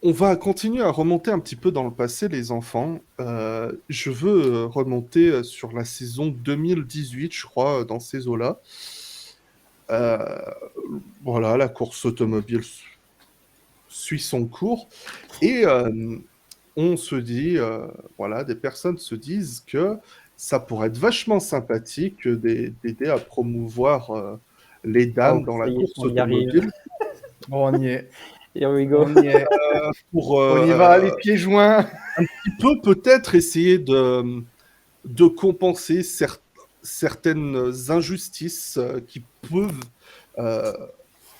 On va continuer à remonter un petit peu dans le passé, les enfants. Je veux remonter sur la saison 2018, je crois, dans ces eaux-là. Euh, voilà, la course automobile suit son cours. Et on se dit, voilà, des personnes se disent que ça pourrait être vachement sympathique d'aider à promouvoir les dames Oh, dans ça la y est, course on y arrive. automobile Bon, on y est. Here we go. On y est. pour On y va, les pieds joints. un petit peu peut-être essayer de compenser certaines injustices qui peuvent euh,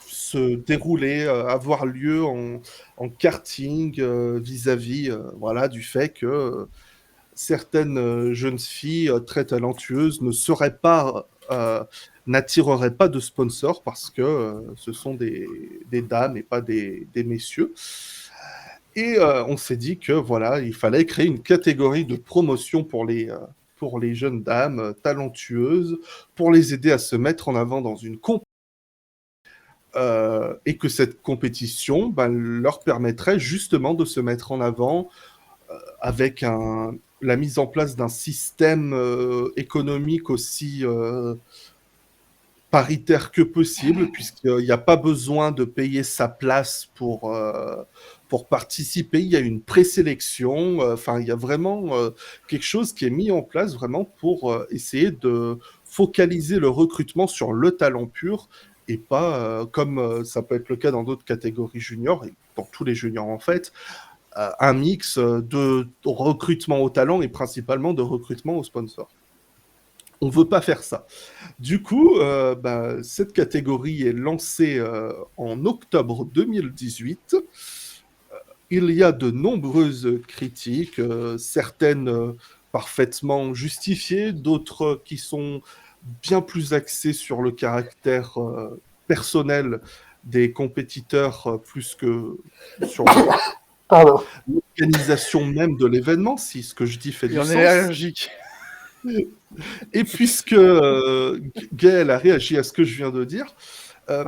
se dérouler, avoir lieu en karting vis-à-vis voilà, du fait que certaines jeunes filles très talentueuses ne seraient pas, n'attireraient pas de sponsors parce que ce sont des dames et pas des messieurs. Et on s'est dit que voilà, il fallait créer une catégorie de promotion pour les jeunes dames talentueuses, pour les aider à se mettre en avant dans une compétition. Et que cette compétition ben, leur permettrait justement de se mettre en avant avec la mise en place d'un système économique aussi paritaire que possible, puisqu'il n'y a pas besoin de payer sa place pour participer. Il y a une présélection. Enfin, il y a vraiment quelque chose qui est mis en place vraiment pour essayer de focaliser le recrutement sur le talent pur et pas comme ça peut être le cas dans d'autres catégories juniors, et dans tous les juniors en fait, un mix de recrutement au talent et principalement de recrutement au sponsor. On ne veut pas faire ça. Du coup, bah, cette catégorie est lancée en octobre 2018. Il y a de nombreuses critiques, certaines parfaitement justifiées, d'autres qui sont bien plus axées sur le caractère personnel des compétiteurs plus que sur Pardon. l'organisation même de l'événement, si ce que je dis fait Et du on est sens. allergique. Et puisque Gaël a réagi à ce que je viens de dire, euh,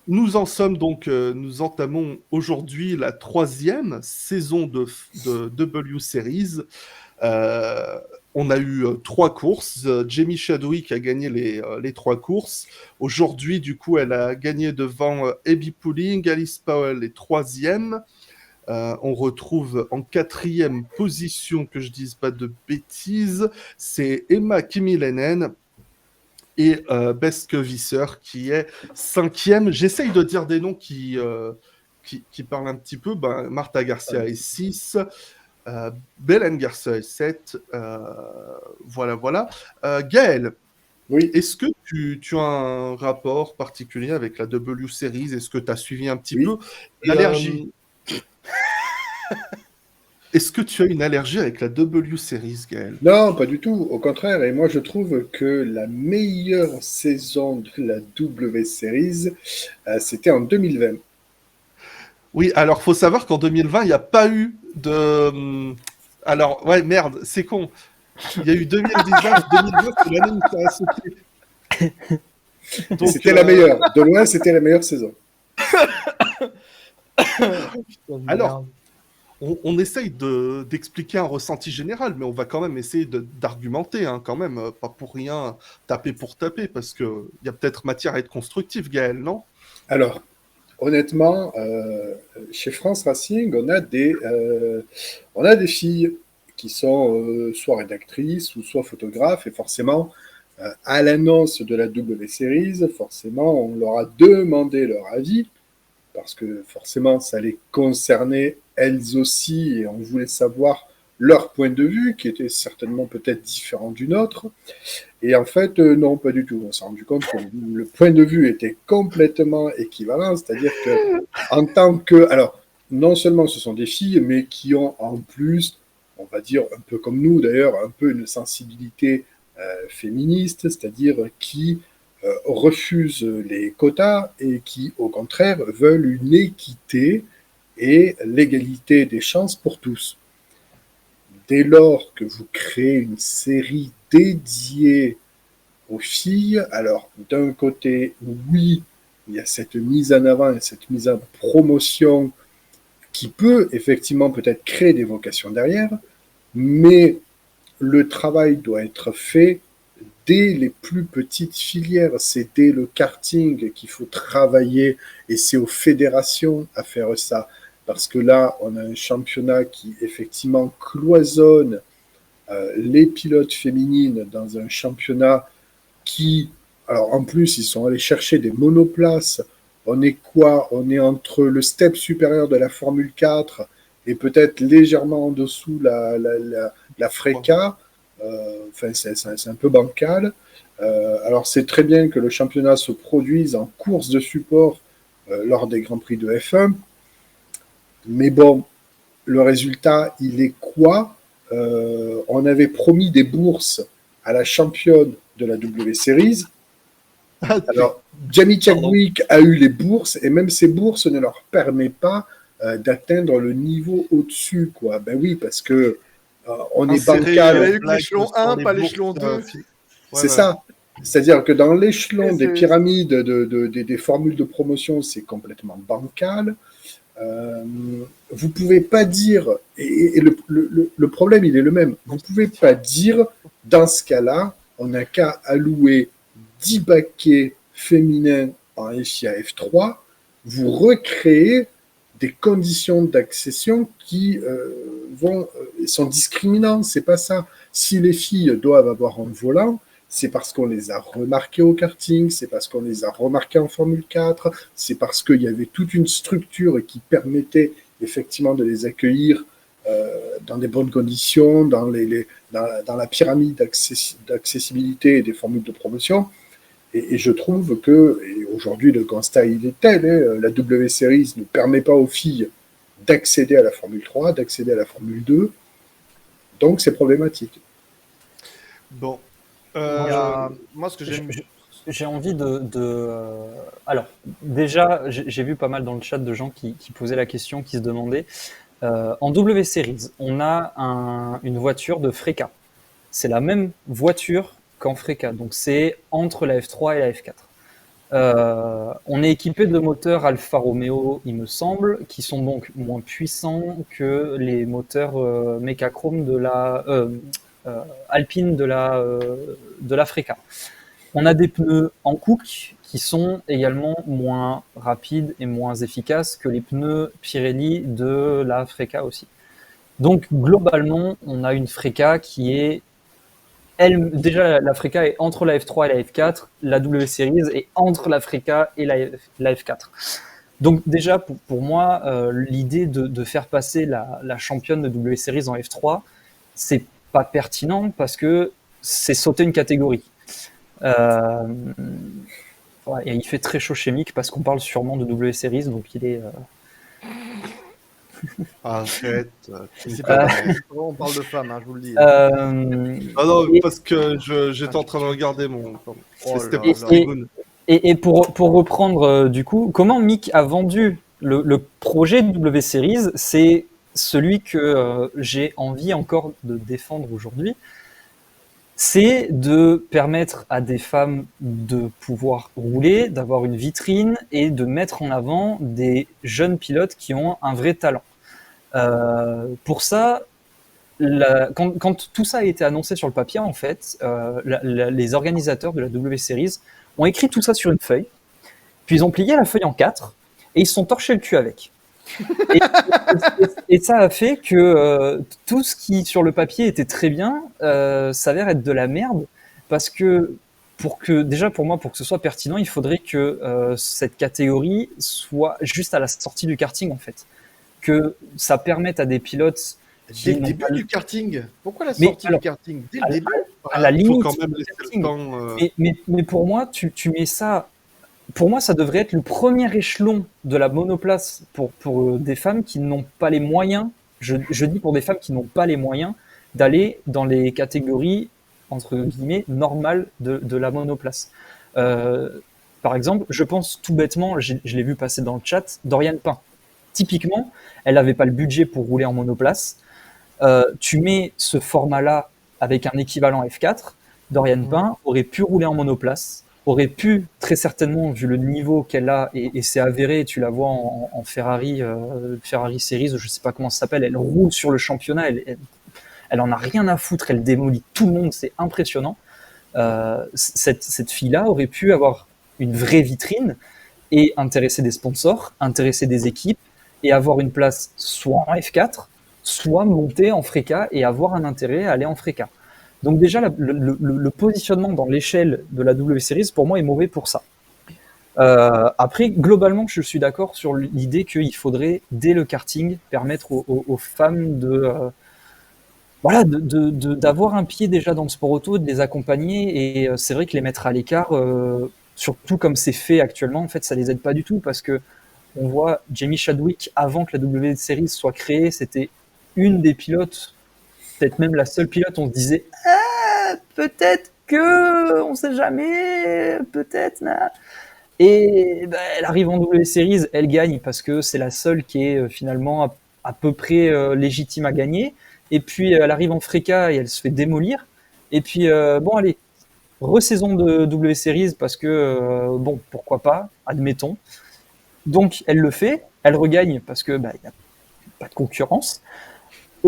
nous entamons aujourd'hui la troisième saison de W Series. Euh, on a eu trois courses. Jamie Chadwick a gagné les trois courses. Aujourd'hui, du coup, elle a gagné devant Abby Pulling, Alice Powell est troisième. On retrouve en quatrième position, que je dise pas de bêtises, c'est Emma Kimiläinen et Beske Visser qui est cinquième. J'essaye de dire des noms qui parlent un petit peu. Ben, Marta Garcia est 6, Belen Garcia est 7. Voilà, voilà. Gaël, Oui, est-ce que tu as un rapport particulier avec la W Series? Est-ce que tu as suivi un petit peu? oui. Et, L'allergie. est-ce que tu as une allergie avec la W Series, Gaël? Non, pas du tout. Au contraire. Et moi, je trouve que la meilleure saison de la W Series, c'était en 2020. Oui, alors faut savoir qu'en 2020, il n'y a pas eu de. Alors, ouais, merde, c'est con. Il y a eu 2019, 2020, c'est l'année où ça a sauté. Et Donc, c'était la meilleure. De loin, c'était la meilleure saison. Putain de alors, merde. on essaye d'expliquer un ressenti général, mais on va quand même essayer d'argumenter, hein, quand même, pas pour rien taper pour taper, parce qu'il y a peut-être matière à être constructif, Gaël, non? Alors, honnêtement, chez France Racing, on a des filles qui sont soit rédactrices ou soit photographes, et forcément, à l'annonce de la W Series, forcément, on leur a demandé leur avis, parce que forcément, ça les concernait elles aussi, et on voulait savoir leur point de vue, qui était certainement peut-être différent du nôtre. Et en fait, non, pas du tout. On s'est rendu compte que le point de vue était complètement équivalent, c'est-à-dire que en tant que, alors, non seulement ce sont des filles, mais qui ont en plus, on va dire un peu comme nous d'ailleurs, un peu une sensibilité féministe, c'est-à-dire qui refusent les quotas et qui, au contraire, veulent une équité et l'égalité des chances pour tous. Dès lors que vous créez une série dédiée aux filles, alors d'un côté, oui, il y a cette mise en avant et cette mise en promotion qui peut effectivement peut-être créer des vocations derrière, mais le travail doit être fait dès les plus petites filières. C'est dès le karting qu'il faut travailler et c'est aux fédérations à faire ça. Parce que là, on a un championnat qui effectivement cloisonne les pilotes féminines dans un championnat qui, alors en plus, ils sont allés chercher des monoplaces. On est quoi? On est entre le step supérieur de la Formule 4 et peut-être légèrement en dessous la Freca. Enfin, c'est un peu bancal. Alors, c'est très bien que le championnat se produise en course de support lors des Grands Prix de F1. Mais bon, le résultat, il est quoi? On avait promis des bourses à la championne de la W Series. Alors, Jamie Chadwick a eu les bourses, et même ces bourses ne leur permettent pas d'atteindre le niveau au-dessus, quoi. Ben oui, parce que on est bancal. Il a eu que l'échelon 1, pas l'échelon 2. C'est ça. C'est-à-dire que dans l'échelon des pyramides des formules de promotion, c'est complètement bancal. Vous pouvez pas dire, et le problème il est le même, vous pouvez pas dire, dans ce cas-là, on n'a qu'à allouer 10 baquets féminins en FIA F3, vous recréez des conditions d'accession qui sont discriminantes, c'est pas ça. Si les filles doivent avoir un volant, c'est parce qu'on les a remarquées au karting, c'est parce qu'on les a remarquées en Formule 4, c'est parce qu'il y avait toute une structure qui permettait effectivement de les accueillir dans des bonnes conditions, dans la pyramide d'accessibilité et des formules de promotion. Et je trouve que, et aujourd'hui le constat il est tel, la W Series ne permet pas aux filles d'accéder à la Formule 3, d'accéder à la Formule 2, donc c'est problématique. Bon. Moi, ce que j'aime. J'ai envie Alors, déjà, j'ai vu pas mal dans le chat de gens qui posaient la question, qui se demandaient. En W Series, on a une voiture de Freca. C'est la même voiture qu'en Freca, donc c'est entre la F3 et la F4. On est équipé de moteurs Alfa Romeo, il me semble, qui sont donc moins puissants que les moteurs Mecachrome de la Alpine de la Freca. On a des pneus en Cook qui sont également moins rapides et moins efficaces que les pneus Pirelli de la Freca aussi. Donc globalement, on a une Freca qui est déjà la Freca est entre la F3 et la F4, la W Series est entre la Freca et la F4. Donc déjà pour moi, l'idée de faire passer la championne de W Series en F3, c'est pas pertinent parce que c'est sauter une catégorie. Et il fait très chaud chez Mick parce qu'on parle sûrement de W Series, donc il est. Arrête. C'est pas on parle de femmes, hein, je vous le dis. Non, parce que j'étais en train de regarder mon. Et pour reprendre du coup, comment Mick a vendu le projet de W Series, c'est celui que j'ai envie encore de défendre aujourd'hui, c'est de permettre à des femmes de pouvoir rouler, d'avoir une vitrine et de mettre en avant des jeunes pilotes qui ont un vrai talent. Pour ça, quand tout ça a été annoncé sur le papier, en fait, les organisateurs de la W Series ont écrit tout ça sur une feuille, puis ils ont plié la feuille en 4 et ils se sont torchés le cul avec. Et ça a fait que tout ce qui sur le papier était très bien s'avère être de la merde parce que pour moi pour que ce soit pertinent il faudrait que cette catégorie soit juste à la sortie du karting en fait, que ça permette à des pilotes dès le début du karting. Pourquoi la sortie du karting dès le début? À la limite faut quand même laisser le temps, mais pour moi tu mets ça. Pour moi, ça devrait être le premier échelon de la monoplace pour des femmes qui n'ont pas les moyens, je dis pour des femmes qui n'ont pas les moyens d'aller dans les catégories, entre guillemets, normales de la monoplace. Par exemple, je pense tout bêtement, je l'ai vu passer dans le chat, Dorian Pain. Typiquement, elle n'avait pas le budget pour rouler en monoplace. Tu mets ce format-là avec un équivalent F4, Dorian Pain aurait pu rouler en monoplace aurait pu, très certainement, vu le niveau qu'elle a, et c'est avéré, tu la vois en Ferrari, Ferrari Series, je sais pas comment ça s'appelle, elle roule sur le championnat, elle en a rien à foutre, elle démolit tout le monde, c'est impressionnant. Cette fille-là aurait pu avoir une vraie vitrine et intéresser des sponsors, intéresser des équipes, et avoir une place soit en F4, soit monter en Freca et avoir un intérêt à aller en Freca. Donc déjà, le positionnement dans l'échelle de la W Series, pour moi, est mauvais pour ça. Après, globalement, je suis d'accord sur l'idée qu'il faudrait, dès le karting, permettre aux femmes d'avoir un pied déjà dans le sport auto, de les accompagner, et c'est vrai que les mettre à l'écart, surtout comme c'est fait actuellement, en fait, ça les aide pas du tout, parce que on voit Jamie Chadwick, avant que la W Series soit créée, c'était une des pilotes, peut-être même la seule pilote, on se disait peut-être que, on sait jamais, peut-être. Et elle arrive en W Series, elle gagne parce que c'est la seule qui est finalement à peu près légitime à gagner. Et puis elle arrive en Freca et elle se fait démolir. Et puis bon, allez, re-saison de W Series parce que bon, pourquoi pas, admettons. Donc elle le fait, elle regagne parce que il n'y a pas de concurrence.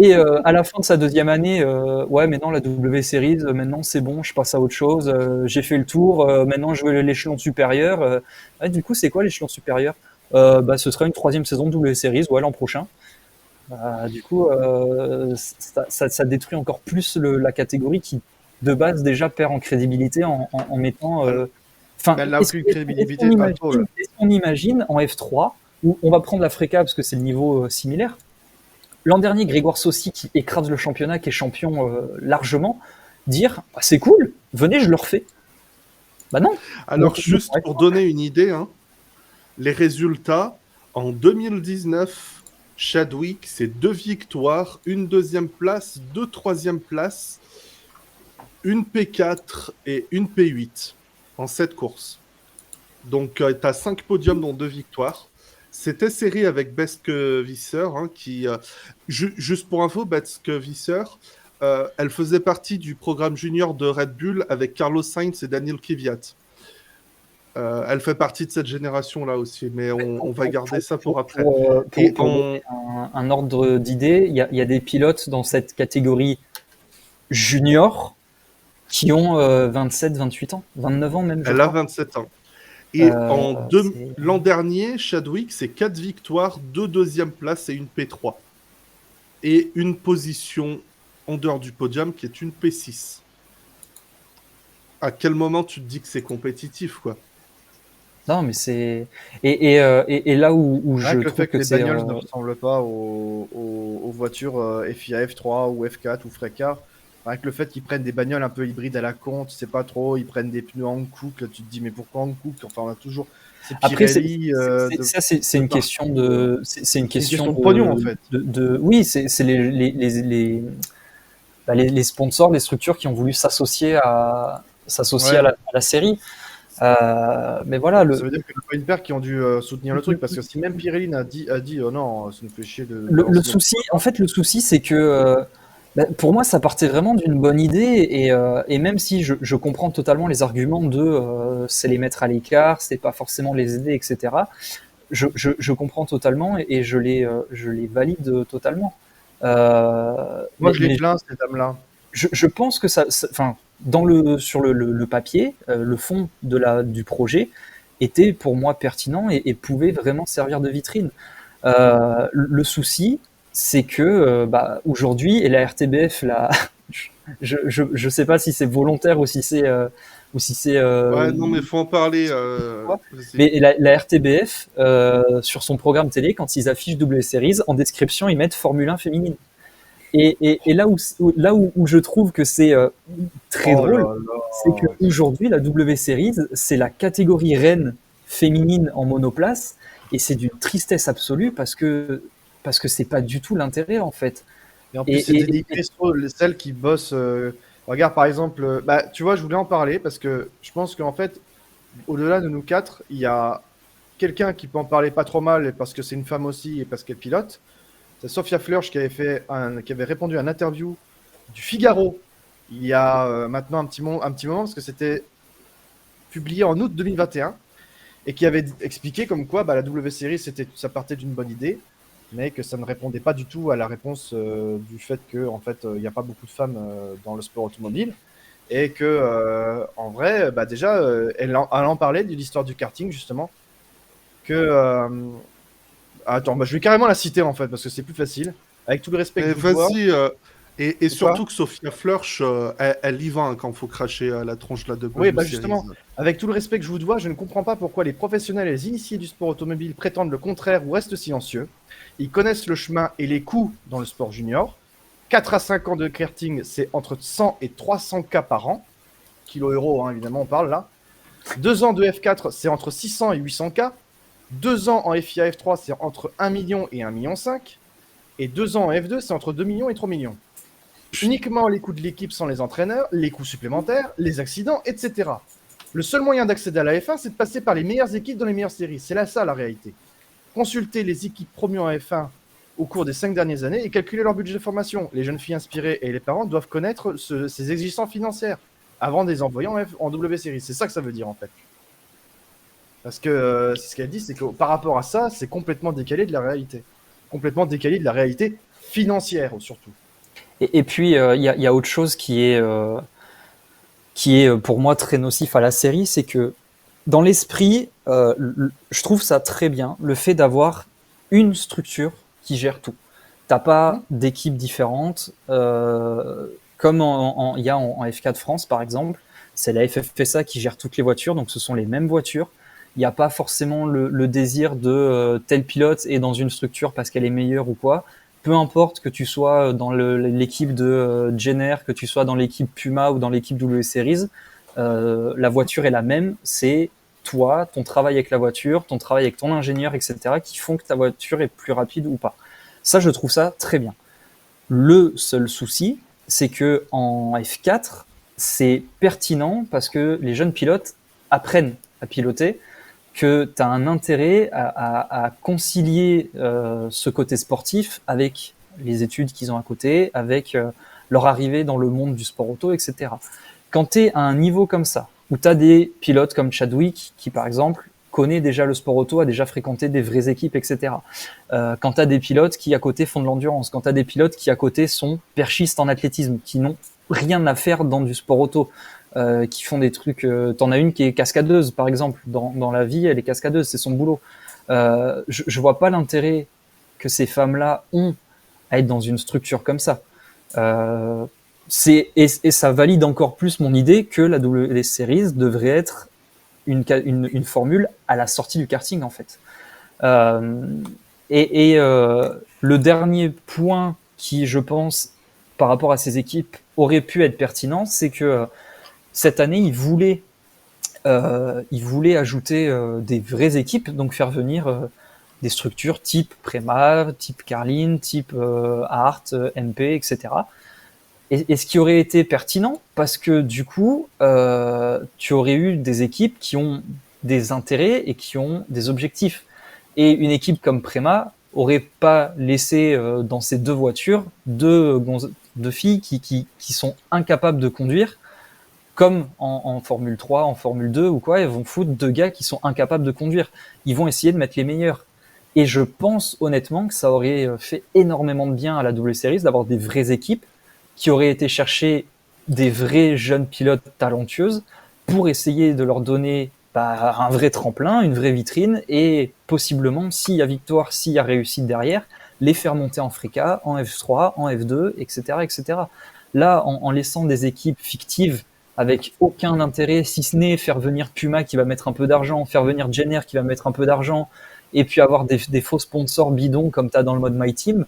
Et à la fin de sa deuxième année, ouais, mais non, la W Series, maintenant c'est bon, je passe à autre chose, j'ai fait le tour, maintenant je veux l'échelon supérieur. Ouais, du coup, c'est quoi l'échelon supérieur? Ce sera une 3e saison de W Series, ouais, l'an prochain. Du coup, ça détruit encore plus la catégorie qui, de base, déjà perd en crédibilité en mettant. Elle n'a plus de crédibilité de partout. Est-ce qu'on imagine en F3, où on va prendre la Freca parce que c'est le niveau similaire? L'an dernier, Grégoire Saucy, qui écrase le championnat, qui est champion largement, dire c'est cool, venez, je le refais. Bah non. Alors, Donc, juste pour donner une idée, les résultats, en 2019, Chadwick, c'est 2 victoires, une 2e place, 2 3e places, une P4 et une P8 en 7 courses. Donc, tu as 5 podiums dont 2 victoires. C'était serré avec Beske Visser, qui, juste pour info, Beske Visser, elle faisait partie du programme junior de Red Bull avec Carlos Sainz et Daniel Kvyat. Elle fait partie de cette génération-là aussi, mais on va garder ça pour après. Pour un ordre d'idée, il y a des pilotes dans cette catégorie junior qui ont 27, 28 ans, 29 ans même. Elle a 27 ans. Et l'an dernier, Chadwick, c'est 4 victoires, 2 2e places et une P3. Et une position en dehors du podium qui est une P6. À quel moment tu te dis que c'est compétitif, quoi? Non, mais c'est... Et là où je le trouve fait que les c'est... bagnoles ne ressemblent pas aux voitures FIA, F3 ou F4 ou Freca, avec le fait qu'ils prennent des bagnoles un peu hybrides à la con, tu sais pas trop, ils prennent des pneus Hankook, là tu te dis mais pourquoi Hankook? Enfin, on a toujours ces Pirelli. Après, c'est une question de... C'est une question de pognon, en fait. Oui, c'est les sponsors, les structures qui ont voulu s'associer à la série. Mais voilà, ça veut dire qu'il n'y a pas une paire qui ont dû soutenir le truc, parce que si même Pirelli a dit oh non, ça nous fait chier de... Le souci, c'est que pour moi, ça partait vraiment d'une bonne idée, et même si je comprends totalement les arguments de c'est les mettre à l'écart, c'est pas forcément les aider, etc. Je comprends totalement et je les valide totalement. Moi, je les plains, ces dames-là. Je pense que sur le papier, le fond du projet était pour moi pertinent et pouvait vraiment servir de vitrine. Le souci, c'est que aujourd'hui, et la RTBF, je sais pas si c'est volontaire ou si c'est ouais, non, mais faut en parler. Mais la RTBF, sur son programme télé, quand ils affichent W Series, en description, ils mettent Formule 1 féminine. Et là où je trouve que c'est très drôle, c'est qu'aujourd'hui, la W Series, c'est la catégorie reine féminine en monoplace, et c'est d'une tristesse absolue parce que c'est pas du tout l'intérêt, en fait. Et en plus, c'est dénigré celles qui bossent. Regarde, par exemple, tu vois, je voulais en parler parce que je pense qu'en fait, au-delà de nous quatre, il y a quelqu'un qui peut en parler pas trop mal parce que c'est une femme aussi et parce qu'elle pilote. C'est Sophia Flörsch qui avait répondu à une interview du Figaro il y a maintenant un petit moment, parce que c'était publié en août 2021 et qui avait expliqué comme quoi la W-Series, ça partait d'une bonne idée, mais que ça ne répondait pas du tout à la réponse du fait que en fait, il n'y a pas beaucoup de femmes dans le sport automobile. Et que, en vrai, déjà, elle en parlait de l'histoire du karting, justement. Attends, je vais carrément la citer, en fait, parce que c'est plus facile. Avec tout le respect que je vous dois. Vas-y, et C'est surtout que Sophia Flörsch, elle y va hein, quand il faut cracher la tronche là de Oui, Blue justement, Series. avec tout le respect que je vous dois, je ne comprends pas pourquoi les professionnels et les initiés du sport automobile prétendent le contraire ou restent silencieux. Ils connaissent le chemin et les coûts dans le sport junior. 4 à 5 ans de karting, c'est entre 100 et 300 cas par an. Kilo-euros, hein, évidemment, on parle là. 2 ans de F4, c'est entre 600 et 800 cas. 2 ans en FIA F3, c'est entre 1 million et 1,5 million. Et 2 ans en F2, c'est entre 2 millions et 3 millions. Uniquement les coûts de l'équipe sans les entraîneurs, les coûts supplémentaires, les accidents, etc. Le seul moyen d'accéder à la F1, c'est de passer par les meilleures équipes dans les meilleures séries. C'est là ça la réalité. Consultez les équipes promues en F1 au cours des 5 dernières années et calculer leur budget de formation. Les jeunes filles inspirées et les parents doivent connaître ces exigences financières avant de les envoyer en W-Series. C'est ça que ça veut dire en fait. Parce que c'est ce qu'elle dit, c'est que par rapport à ça, c'est complètement décalé de la réalité. Complètement décalé de la réalité financière surtout. Et puis, il y a autre chose qui est pour moi très nocif à la série, c'est que dans l'esprit, je trouve ça très bien, le fait d'avoir une structure qui gère tout. T'as pas d'équipes différentes, comme il y a en F4 France par exemple, c'est la FFSA qui gère toutes les voitures, donc ce sont les mêmes voitures. Il n'y a pas forcément le désir de tel pilote est dans une structure parce qu'elle est meilleure ou quoi. Peu importe que tu sois dans l'équipe de Jenner, que tu sois dans l'équipe Puma ou dans l'équipe W-Series, la voiture est la même. C'est toi, ton travail avec la voiture, ton travail avec ton ingénieur, etc., qui font que ta voiture est plus rapide ou pas. Ça, je trouve ça très bien. Le seul souci, c'est que en F4, c'est pertinent parce que les jeunes pilotes apprennent à piloter, que tu as un intérêt à concilier ce côté sportif avec les études qu'ils ont à côté, avec leur arrivée dans le monde du sport auto, etc. Quand tu es à un niveau comme ça, où tu as des pilotes comme Chadwick, qui par exemple connaît déjà le sport auto, a déjà fréquenté des vraies équipes, etc. Quand tu as des pilotes qui à côté font de l'endurance, quand tu as des pilotes qui à côté sont perchistes en athlétisme, qui n'ont rien à faire dans du sport auto, qui font des trucs. T'en as une qui est cascadeuse, par exemple. Dans la vie, elle est cascadeuse, c'est son boulot. Je vois pas l'intérêt que ces femmes-là ont à être dans une structure comme ça. Et ça valide encore plus mon idée que la W-Series devrait être une formule à la sortie du karting, en fait. Le dernier point qui, je pense, par rapport à ces équipes, aurait pu être pertinent, c'est que cette année, ils voulaient ajouter des vraies équipes, donc faire venir des structures type Prema, type Carlin, type Art, MP, etc. Et ce qui aurait été pertinent, parce que du coup, tu aurais eu des équipes qui ont des intérêts et qui ont des objectifs. Et une équipe comme Prema aurait pas laissé dans ces deux voitures deux filles qui sont incapables de conduire, comme en Formule 3, en Formule 2 ou quoi, ils vont foutre deux gars qui sont incapables de conduire. Ils vont essayer de mettre les meilleurs. Et je pense honnêtement que ça aurait fait énormément de bien à la W-Series d'avoir des vraies équipes qui auraient été chercher des vrais jeunes pilotes talentueuses pour essayer de leur donner un vrai tremplin, une vraie vitrine, et possiblement, s'il y a victoire, s'il y a réussite derrière, les faire monter en FRICA, en F3, en F2, etc. etc. Là, en laissant des équipes fictives avec aucun intérêt, si ce n'est faire venir Puma qui va mettre un peu d'argent, faire venir Jenner qui va mettre un peu d'argent, et puis avoir des faux sponsors bidons comme tu as dans le mode My Team,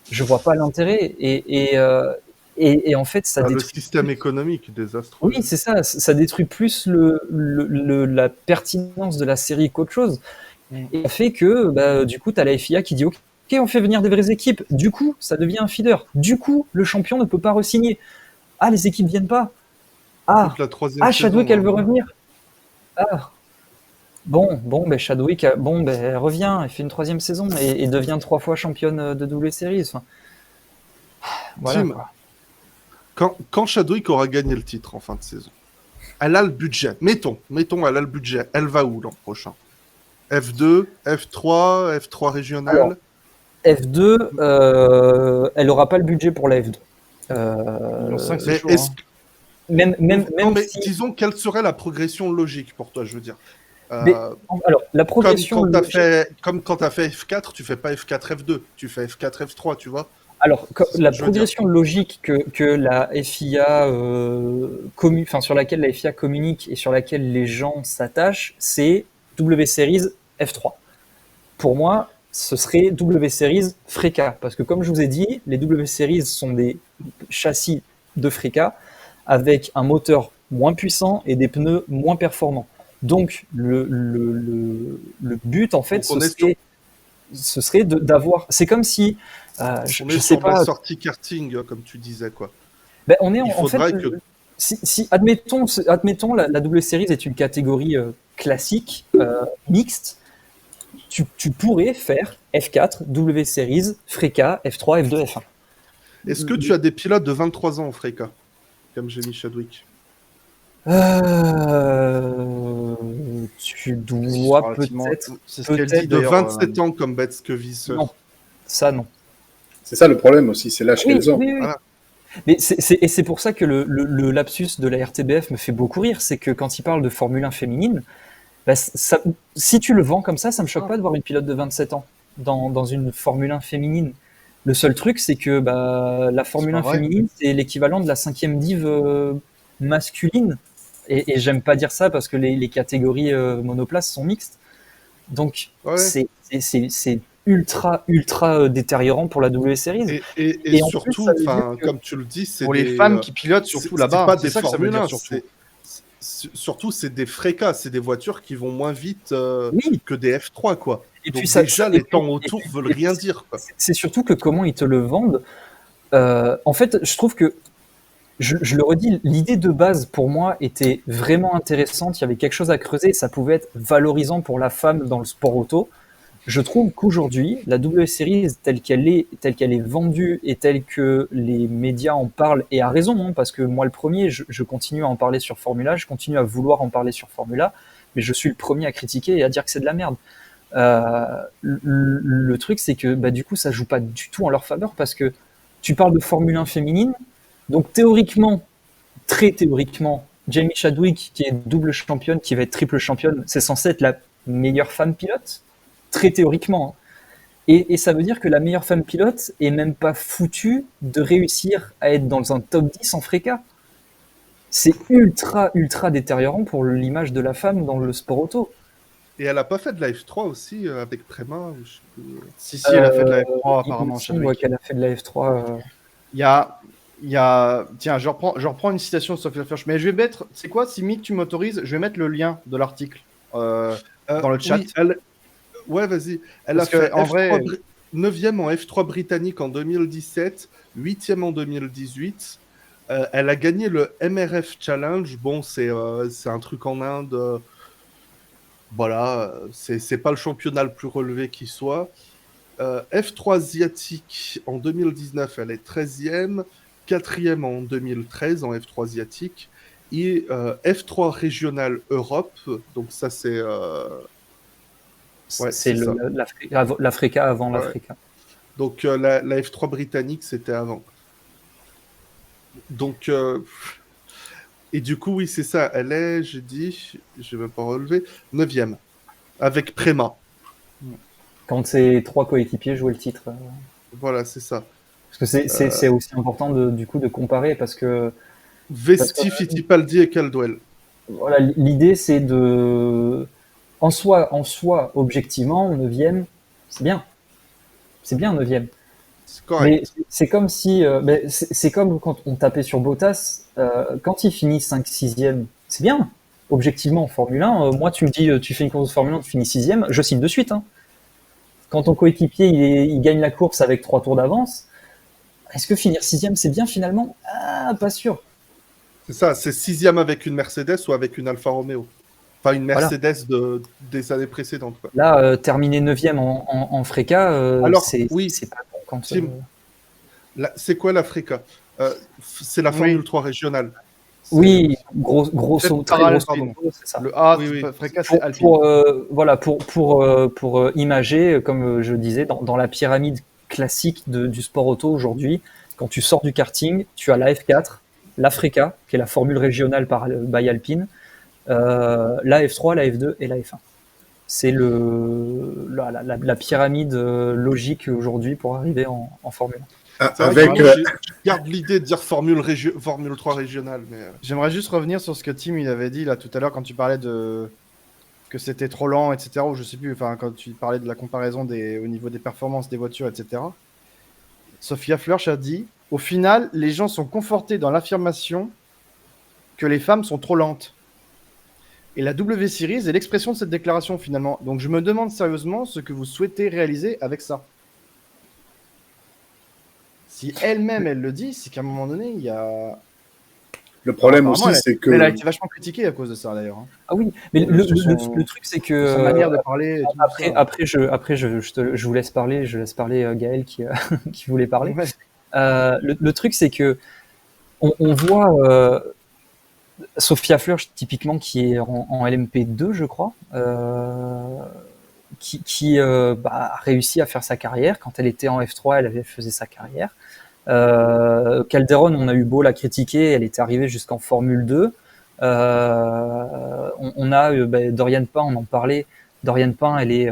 je vois pas l'intérêt. Et en fait, ça le détruit système économique désastreux. Oui, c'est ça. Ça détruit plus la pertinence de la série qu'autre chose. Et ça fait que, du coup, tu as la FIA qui dit OK, on fait venir des vraies équipes. Du coup, ça devient un feeder. Du coup, le champion ne peut pas re-signer. Ah, les équipes viennent pas. Ah, Chadwick, elle veut revenir. Ah. Bon, Chadwick, elle revient, elle fait une 3e saison et devient 3 fois championne de W-Series. Enfin, voilà. Tim, quand Chadwick aura gagné le titre en fin de saison? elle a le budget. Mettons, elle a le budget. Elle va où l'an prochain? F2, F3, F3 régional. Alors, F2, elle aura pas le budget pour la F2. Ils ont 5, mais c'est chaud. est-ce- Même Non, mais si, disons, quelle serait la progression logique pour toi, je veux dire. mais, alors, la Comme progression quand tu as logique- fait F4, tu fais pas F4, F2, tu fais F4, F3, tu vois. Alors, C'est ce la que je veux dire. progression logique que la FIA sur laquelle la FIA communique et sur laquelle les gens s'attachent, c'est W Series F3. Pour moi, ce serait W Series Freca, parce que comme je vous ai dit, les W Series sont des châssis de Freca avec un moteur moins puissant et des pneus moins performants. Donc, le but, en fait, Donc, on est ce serait d'avoir. C'est comme si. Je On je est sais sur la pas. sortie karting, comme tu disais, quoi. Ben, on est Il en fait. faudrait que- Si admettons la W Series est une catégorie classique, mixte, tu pourrais faire F4, W Series, Freca, F3, F2, F1. Est-ce que tu as des pilotes de 23 ans en Freca, comme Jenny Chadwick? Tu dois Relativement- peut-être. C'est ce qu'elle peut-être dit De d'ailleurs. 27 ans comme Betzkevis. Non, ça non. C'est ça le problème aussi, c'est l'âge Oui, qu'elles ont. oui, oui. Voilà. Mais c'est pour ça que le lapsus de la RTBF me fait beaucoup rire, c'est que quand il parle de Formule 1 féminine, bah, si tu le vends comme ça me choque pas de voir une pilote de 27 ans dans une Formule 1 féminine. Le seul truc, c'est que la Formule pas 1 vrai. féminine, c'est l'équivalent de la 5e div masculine. Et j'aime pas dire ça parce que les catégories monoplaces sont mixtes. Donc, Ouais. c'est ultra détériorant pour la W Series. Et en plus, surtout, ça veut enfin, dire que- comme tu le dis, c'est Pour les des, femmes qui pilotent surtout c'est là-bas. pas C'est des ça que ça veut Formule dire 1, surtout. surtout c'est des Freca, c'est des voitures qui vont moins vite Oui. que des F3, quoi. Et Donc puis ça, déjà, et les puis- temps et autour puis- veulent et puis rien c'est- dire, quoi. C'est surtout que comment ils te le vendent. En fait, je trouve que, je le redis, l'idée de base pour moi était vraiment intéressante. Il y avait quelque chose à creuser. Ça pouvait être valorisant pour la femme dans le sport auto. Je trouve qu'aujourd'hui, la W Series telle qu'elle est vendue et telle que les médias en parlent, et à raison, hein, parce que moi le premier, je continue à en parler sur Formula, je continue à vouloir en parler sur Formula, mais je suis le premier à critiquer et à dire que c'est de la merde. Le truc, c'est que du coup, ça joue pas du tout en leur faveur parce que tu parles de Formule 1 féminine, donc théoriquement, très théoriquement, Jamie Chadwick, qui est double championne, qui va être triple championne, c'est censé être la meilleure femme pilote, très théoriquement. Hein. Et ça veut dire que la meilleure femme pilote est même pas foutue de réussir à être dans un top 10 en Freca. C'est ultra détériorant pour l'image de la femme dans le sport auto. Et elle a pas fait de la F3 aussi avec Préma ou je sais plus. Si, elle a fait de la F3 Il apparemment. me semble Chadwick. qu'elle a fait de la F3. Il y a... Tiens, je reprends une citation de Sophie Lafleur. Mais je vais mettre... C'est quoi, si Mick, tu m'autorises, je vais mettre le lien de l'article dans le chat. Oui, ouais, vas-y. Elle Parce a fait que, en vrai- 9e en F3 britannique en 2017, 8e en 2018. Elle a gagné le MRF Challenge. Bon, c'est un truc en Inde. Voilà, c'est pas le championnat le plus relevé qui soit. F3 asiatique en 2019, elle est 13e. 4e en 2013 en F3 asiatique. Et F3 régional Europe. Donc ça, c'est... Ouais, c'est c'est ça. l'Africa avant Ouais. l'Africa. Donc la F3 britannique, c'était avant. Donc, et du coup, oui, c'est ça. Elle est, j'ai dit, je vais pas relever, 9e, avec Préma. Quand ses trois coéquipiers jouaient le titre. Voilà, c'est ça. Parce que c'est aussi important du coup de comparer parce que Vesti, Fittipaldi et Caldwell. voilà, l'idée c'est de en soi objectivement 9e, c'est bien. C'est bien 9e. C'est correct. Mais c'est comme si c'est comme quand on tapait sur Bottas quand il finit 5-6e, c'est bien. Objectivement en Formule 1, moi tu me dis tu fais une course de Formule 1, tu finis 6e, je signe de suite hein. Quand ton coéquipier il gagne la course avec 3 tours d'avance, est-ce que finir 6e c'est bien finalement? Ah, pas sûr. C'est ça, c'est 6e avec une Mercedes ou avec une Alfa Romeo. Enfin, une Voilà. Mercedes des années précédentes. Quoi. Là, terminer 9e en Freca, Alors, c'est oui, pas bon quand Tim, c'est quoi l'Africa C'est la Oui. Formule 3 régionale. Oui, grosso, très Parallèle, grosso pardon. modo, c'est ça. Le A, Oui, oui. Freka, c'est Alpine. Voilà, pour imager, comme je disais, dans la pyramide classique du sport auto aujourd'hui, quand tu sors du karting, tu as la F4, la Freca, qui est la formule régionale by Alpine, la F3, la F2 et la F1. C'est la pyramide logique aujourd'hui pour arriver en Formule 1. C'est vrai Avec, que moi, je garde l'idée de dire Formule 3 régionale, mais J'aimerais juste revenir sur ce que Tim il avait dit là tout à l'heure quand tu parlais de que c'était trop lent, etc. Ou je sais plus, enfin quand tu parlais de la comparaison au niveau des performances des voitures, etc. Sophia Flörsch a dit, au final, les gens sont confortés dans l'affirmation que les femmes sont trop lentes. Et la W Series est l'expression de cette déclaration finalement. Donc je me demande sérieusement ce que vous souhaitez réaliser avec ça. Si elle-même elle le dit, c'est qu'à un moment donné, il y a. le problème Apparemment, aussi, c'est que Elle a été vachement critiquée à cause de ça d'ailleurs. Hein. Ah oui, mais le truc c'est que Sa manière de parler. Et tout ça. après je vous laisse parler, je laisse parler Gaël qui qui voulait parler. Ouais. Le truc c'est que on voit Sophia Flörsch typiquement qui est en LMP2 je crois, qui a réussi à faire sa carrière. Quand elle était en F3, elle faisait sa carrière. Calderon, on a eu beau la critiquer, elle était arrivée jusqu'en Formule 2. On a Dorian Pain, on en parlait. Dorian Pain, elle est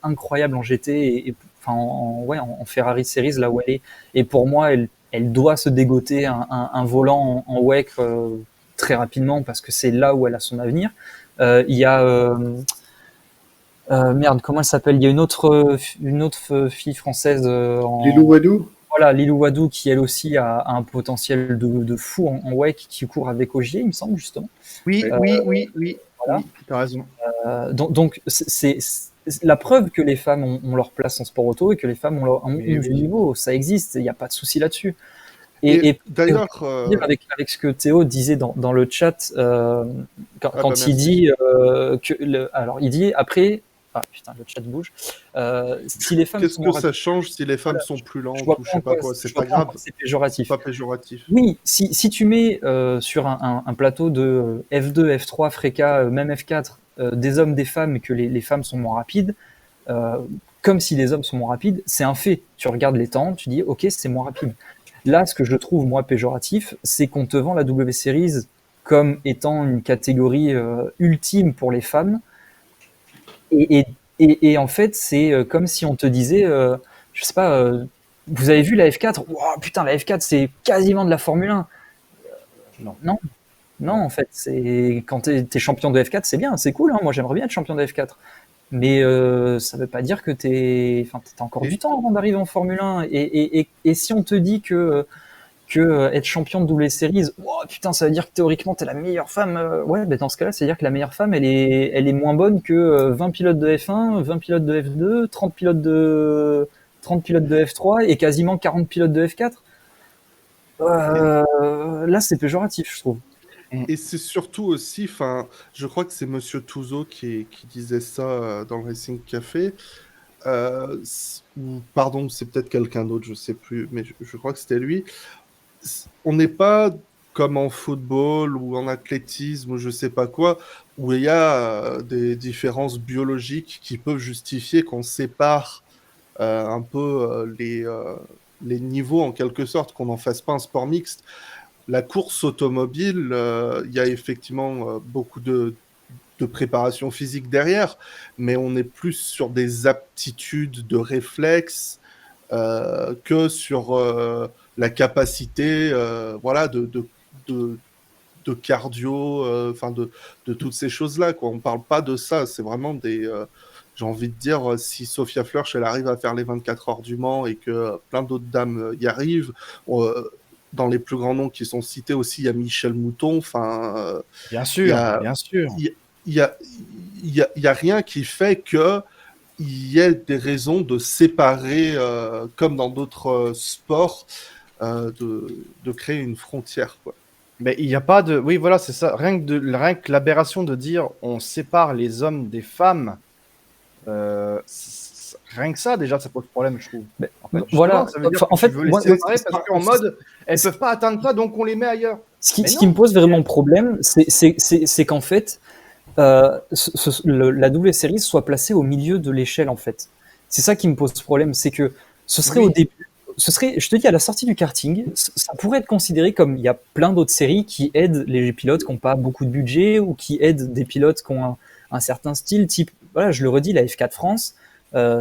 incroyable en GT en Ferrari Series là où elle est. Et pour moi, elle doit se dégoter un volant en WEC très rapidement parce que c'est là où elle a son avenir. Il y a merde, comment elle s'appelle? Il y a une autre fille française Lilou Wadou, voilà, Lilou Wadou qui elle aussi a un potentiel de fou en WEC qui court avec Ogier, il me semble justement. Oui, Voilà. oui, t'as raison. Donc c'est la preuve que les femmes ont leur place en sport auto et que les femmes ont du niveau, ça existe, il n'y a pas de souci là-dessus. Et d'ailleurs, avec ce que Théo disait dans le chat, quand il dit alors il dit après. Ah putain, le chat bouge. Si les femmes qu'est-ce que ça change si les femmes sont plus lentes ou je sais pas quoi? C'est pas grave. C'est péjoratif. Pas péjoratif. Oui, si tu mets sur un plateau de F2, F3, Freca, même F4, des hommes, des femmes, et que les femmes sont moins rapides, comme si les hommes sont moins rapides, c'est un fait. Tu regardes les temps, tu dis ok, c'est moins rapide. Là, ce que je trouve moi péjoratif, c'est qu'on te vend la W Series comme étant une catégorie ultime pour les femmes. Et en fait, c'est comme si on te disait, je sais pas, vous avez vu la F4? Wow, putain, la F4, c'est quasiment de la Formule 1. Non, en fait, c'est quand t'es champion de F4, c'est bien, c'est cool. Hein, moi, j'aimerais bien être champion de F4. Mais ça veut pas dire que t'as encore du temps avant d'arriver en Formule 1. Et si on te dit que être champion de W Series, oh, putain, ça veut dire que théoriquement t'es la meilleure femme. Ouais, ben dans ce cas-là, ça veut dire que la meilleure femme, elle est moins bonne que 20 pilotes de F1, 20 pilotes de F2, 30 pilotes de F3 et quasiment 40 pilotes de F4. Là, c'est péjoratif, je trouve. Et c'est surtout aussi, je crois que c'est Monsieur Touzeau qui disait ça dans le Racing Café. Ou pardon, c'est peut-être quelqu'un d'autre, je sais plus, mais je crois que c'était lui. On n'est pas comme en football ou en athlétisme ou je sais pas quoi, où il y a des différences biologiques qui peuvent justifier qu'on sépare un peu les niveaux en quelque sorte, qu'on n'en fasse pas un sport mixte. La course automobile, il y a effectivement beaucoup de préparation physique derrière, mais on est plus sur des aptitudes de réflexe que sur la capacité voilà, de cardio, de toutes ces choses-là. On ne parle pas de ça, c'est vraiment des... j'ai envie de dire, si Sophia Flörsch, elle arrive à faire les 24 heures du Mans et que plein d'autres dames y arrivent, dans les plus grands noms qui sont cités aussi, il y a Michel Mouton. Bien sûr, bien sûr. Il y a rien qui fait que il y ait des raisons de séparer, comme dans d'autres sports, de créer une frontière, quoi. Mais il n'y a pas de... Oui, voilà, c'est ça. Rien que l'aberration de dire on sépare les hommes des femmes, rien que ça, déjà, ça pose problème, je trouve. Mais Justement, voilà. ça veut dire En que fait, tu veux les moi, séparer parce qu'en mode, elles peuvent pas atteindre ça, donc on les met ailleurs. ce Mais qui non. me pose vraiment problème, c'est qu'en fait, la double série soit placée au milieu de l'échelle, en fait. C'est ça qui me pose problème, c'est que ce serait Oui. au début, je te dis, à la sortie du karting, ça pourrait être considéré comme il y a plein d'autres séries qui aident les pilotes qui n'ont pas beaucoup de budget ou qui aident des pilotes qui ont un certain style, type, voilà, je le redis, la F4 France,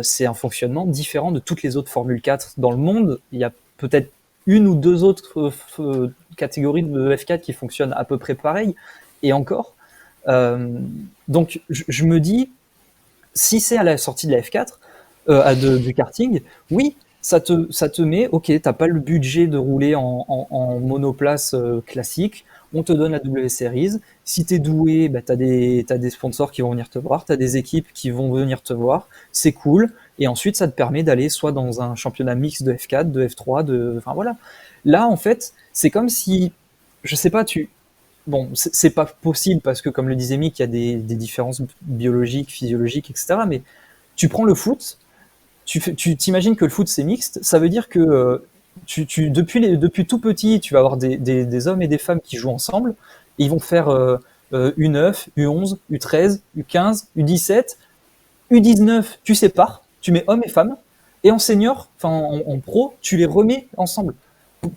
c'est un fonctionnement différent de toutes les autres Formule 4 dans le monde. Il y a peut-être une ou deux autres catégories de F4 qui fonctionnent à peu près pareil, et encore. Donc je me dis, si c'est à la sortie de la F4, du karting, oui, ça te met, ok, t'as pas le budget de rouler en monoplace classique, on te donne la W Series. Si t'es doué, bah, t'as des sponsors qui vont venir te voir, t'as des équipes qui vont venir te voir, c'est cool. Et ensuite, ça te permet d'aller soit dans un championnat mix de F4, de F3, enfin voilà. Là, en fait, c'est comme si, je sais pas, bon, c'est pas possible parce que, comme le disait Mick, il y a des différences biologiques, physiologiques, etc. Mais tu prends le foot, tu t'imagines que le foot c'est mixte, ça veut dire que depuis tout petit, tu vas avoir des hommes et des femmes qui jouent ensemble, et ils vont faire U9, U11, U13, U15, U17, U19, tu sépares, tu mets hommes et femmes, et en senior, enfin en pro, tu les remets ensemble.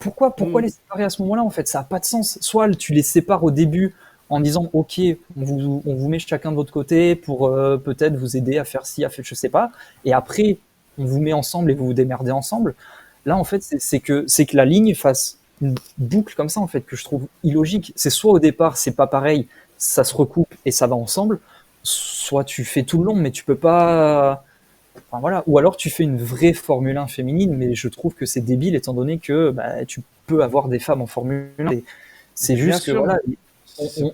Pourquoi les séparer à ce moment-là, en fait? Ça n'a pas de sens. Soit tu les sépares au début en disant ok, on vous met chacun de votre côté pour peut-être vous aider à faire ci, à faire je sais pas, et après on vous met ensemble et vous vous démerdez ensemble. Là, en fait, c'est que la ligne fasse une boucle comme ça, en fait, que je trouve illogique. C'est soit au départ, c'est pas pareil, ça se recoupe et ça va ensemble, soit tu fais tout le long, mais tu peux pas. Enfin, voilà. Ou alors tu fais une vraie Formule 1 féminine, mais je trouve que c'est débile étant donné que bah, tu peux avoir des femmes en Formule 1. C'est Bien juste que sûr. voilà,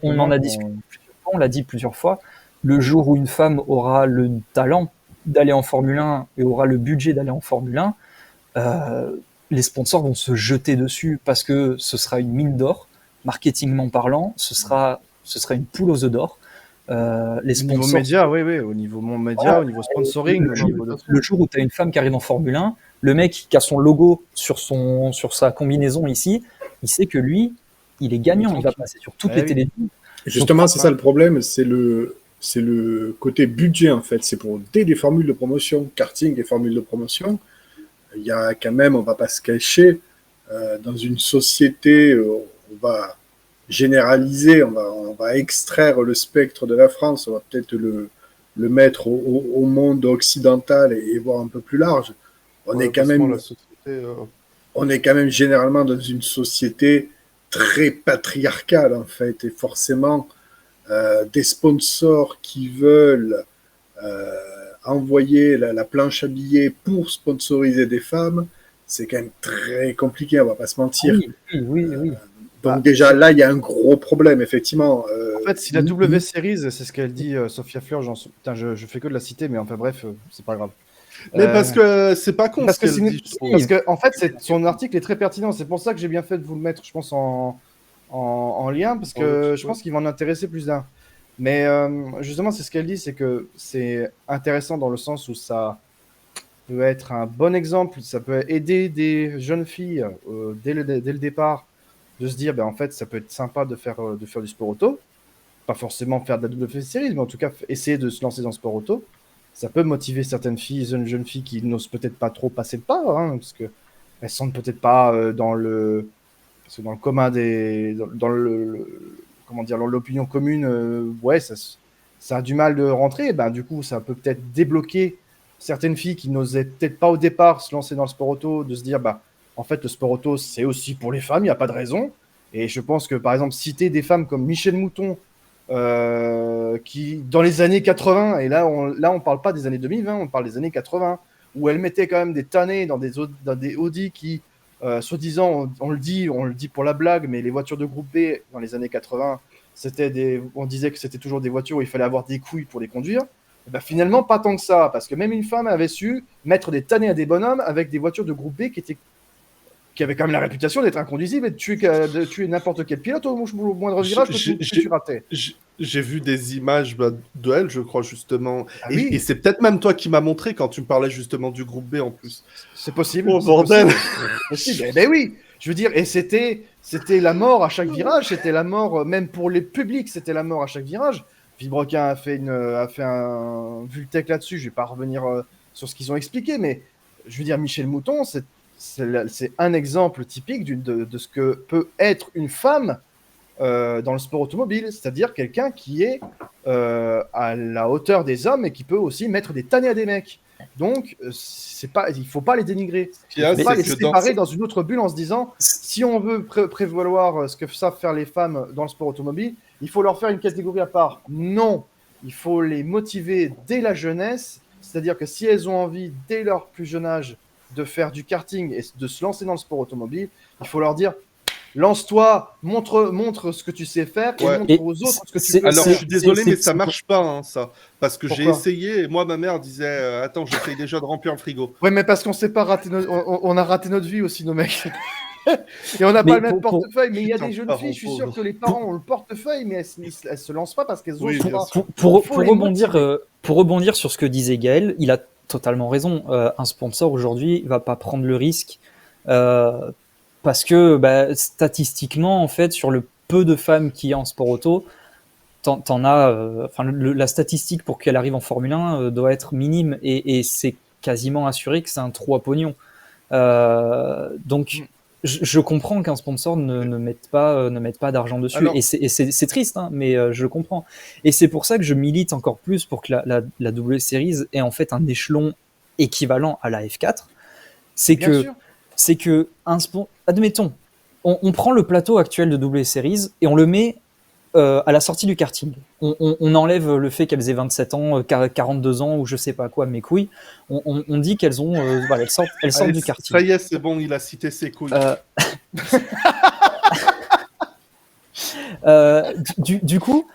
on en a discuté plusieurs fois, on l'a dit plusieurs fois. Le jour où une femme aura le talent d'aller en Formule 1 et aura le budget d'aller en Formule 1, les sponsors vont se jeter dessus parce que ce sera une mine d'or, marketingment parlant, ce sera une poule aux œufs d'or. Les Au niveau sponsors. média, oui, au niveau monde média, Voilà. au niveau sponsoring, au niveau de... Le jour où tu as une femme qui arrive en Formule 1, le mec qui a son logo sur sa combinaison ici, il sait que lui, il est gagnant, il va passer sur toutes Eh les oui. télé. Justement, c'est ça le problème, c'est le côté budget en fait. C'est pour des formules de promotion, karting, des formules de promotion. Il y a quand même, on va pas se cacher, dans une société, on va généraliser, on va extraire le spectre de la France, on va peut-être le mettre au monde occidental et voir un peu plus large. On est quand même, la société, on est quand même généralement dans une société très patriarcale en fait, et forcément des sponsors qui veulent envoyer la planche à billets pour sponsoriser des femmes, c'est quand même très compliqué, on va pas se mentir. Oui. Donc déjà là, il y a un gros problème, effectivement. En fait, si la W Series, c'est ce qu'elle dit, Sophia Fleur, putain, je fais que de la citer, mais enfin bref, c'est pas grave. Mais parce que c'est pas con Parce ce que, qu'elle dit, je trouve. parce que en fait, son article est très pertinent. C'est pour ça que j'ai bien fait de vous le mettre, je pense, en lien, parce que je pense qu'il va en intéresser plus d'un. Mais justement, c'est ce qu'elle dit, c'est que c'est intéressant dans le sens où ça peut être un bon exemple, ça peut aider des jeunes filles dès le départ de se dire, ben, en fait, ça peut être sympa de faire du sport auto. Pas forcément faire de la W Series, mais en tout cas, essayer de se lancer dans le sport auto. Ça peut motiver certaines filles, jeunes filles qui n'osent peut-être pas trop passer le pas, hein, parce qu'elles ne sentent peut-être pas dans le commun comment dire, dans l'opinion commune, ouais, ça a du mal de rentrer. Ben, du coup, ça peut peut-être débloquer certaines filles qui n'osaient peut-être pas au départ se lancer dans le sport auto, de se dire, bah, en fait, le sport auto, c'est aussi pour les femmes, il n'y a pas de raison. Et je pense que, par exemple, citer des femmes comme Michèle Mouton, qui, dans les années 80, et là, on parle pas des années 2020, on parle des années 80, où elle mettait quand même des tannés dans des Audi qui, soi-disant, on le dit pour la blague, mais les voitures de groupe B, dans les années 80, on disait que c'était toujours des voitures où il fallait avoir des couilles pour les conduire. Et ben, finalement, pas tant que ça, parce que même une femme avait su mettre des tannés à des bonhommes avec des voitures de groupe B qui étaient qui avait quand même la réputation d'être inconduisible et de tuer n'importe quel pilote au moindre virage que tu ratais. J'ai vu des images de elle, je crois, justement. Ah Et, oui. et c'est peut-être même toi qui m'as montré quand tu me parlais justement du groupe B en plus. C'est possible. Oh c'est bordel! possible. Eh ben oui, je veux dire, et c'était la mort à chaque virage, c'était la mort, même pour les publics, c'était la mort à chaque virage. Villebrequin a fait un Vultec là-dessus, je vais pas revenir sur ce qu'ils ont expliqué, mais je veux dire, Michel Mouton, c'est un exemple typique de ce que peut être une femme dans le sport automobile, c'est-à-dire quelqu'un qui est à la hauteur des hommes et qui peut aussi mettre des tannés à des mecs. Donc, il faut pas les dénigrer. Il ne faut pas les séparer dans une autre bulle en se disant, si on veut prévaloir ce que savent faire les femmes dans le sport automobile, il faut leur faire une catégorie à part. Non, il faut les motiver dès la jeunesse, c'est-à-dire que si elles ont envie, dès leur plus jeune âge, de faire du karting et de se lancer dans le sport automobile, il faut leur dire, lance-toi, montre ce que tu sais faire et montre aux autres ce que tu peux Alors, faire. je suis désolé, mais ça marche pas, hein, ça. Parce que j'ai Pourquoi essayé et moi, ma mère disait attends, j'essaye déjà de remplir le frigo. Ouais, mais parce qu'on sait pas rater on a raté notre vie aussi, nos mecs. Et on n'a pas le même portefeuille. Mais il y a des jeunes filles, je suis sûr que les parents ont le portefeuille, mais elles se lancent pas parce qu'elles osent pas. Pour rebondir sur ce que disait Gaël, il a totalement raison. Un sponsor aujourd'hui va pas prendre le risque parce que statistiquement, en fait, sur le peu de femmes qu'il y a en sport auto, t'en as. La statistique pour qu'elle arrive en Formule 1 doit être minime et c'est quasiment assuré que c'est un trou à pognon. Donc, je comprends qu'un sponsor ne mette pas d'argent dessus. Alors, et c'est triste, hein, mais je comprends. Et c'est pour ça que je milite encore plus pour que la W Series ait en fait un échelon équivalent à la F4. C'est que admettons, on prend le plateau actuel de W Series et on le met à la sortie du karting. On enlève le fait qu'elles aient 27 ans, 42 ans ou je sais pas quoi, mes couilles. On dit qu'elles ont, elles sortent du karting. Ça y est, c'est bon, il a cité ses couilles. Du coup,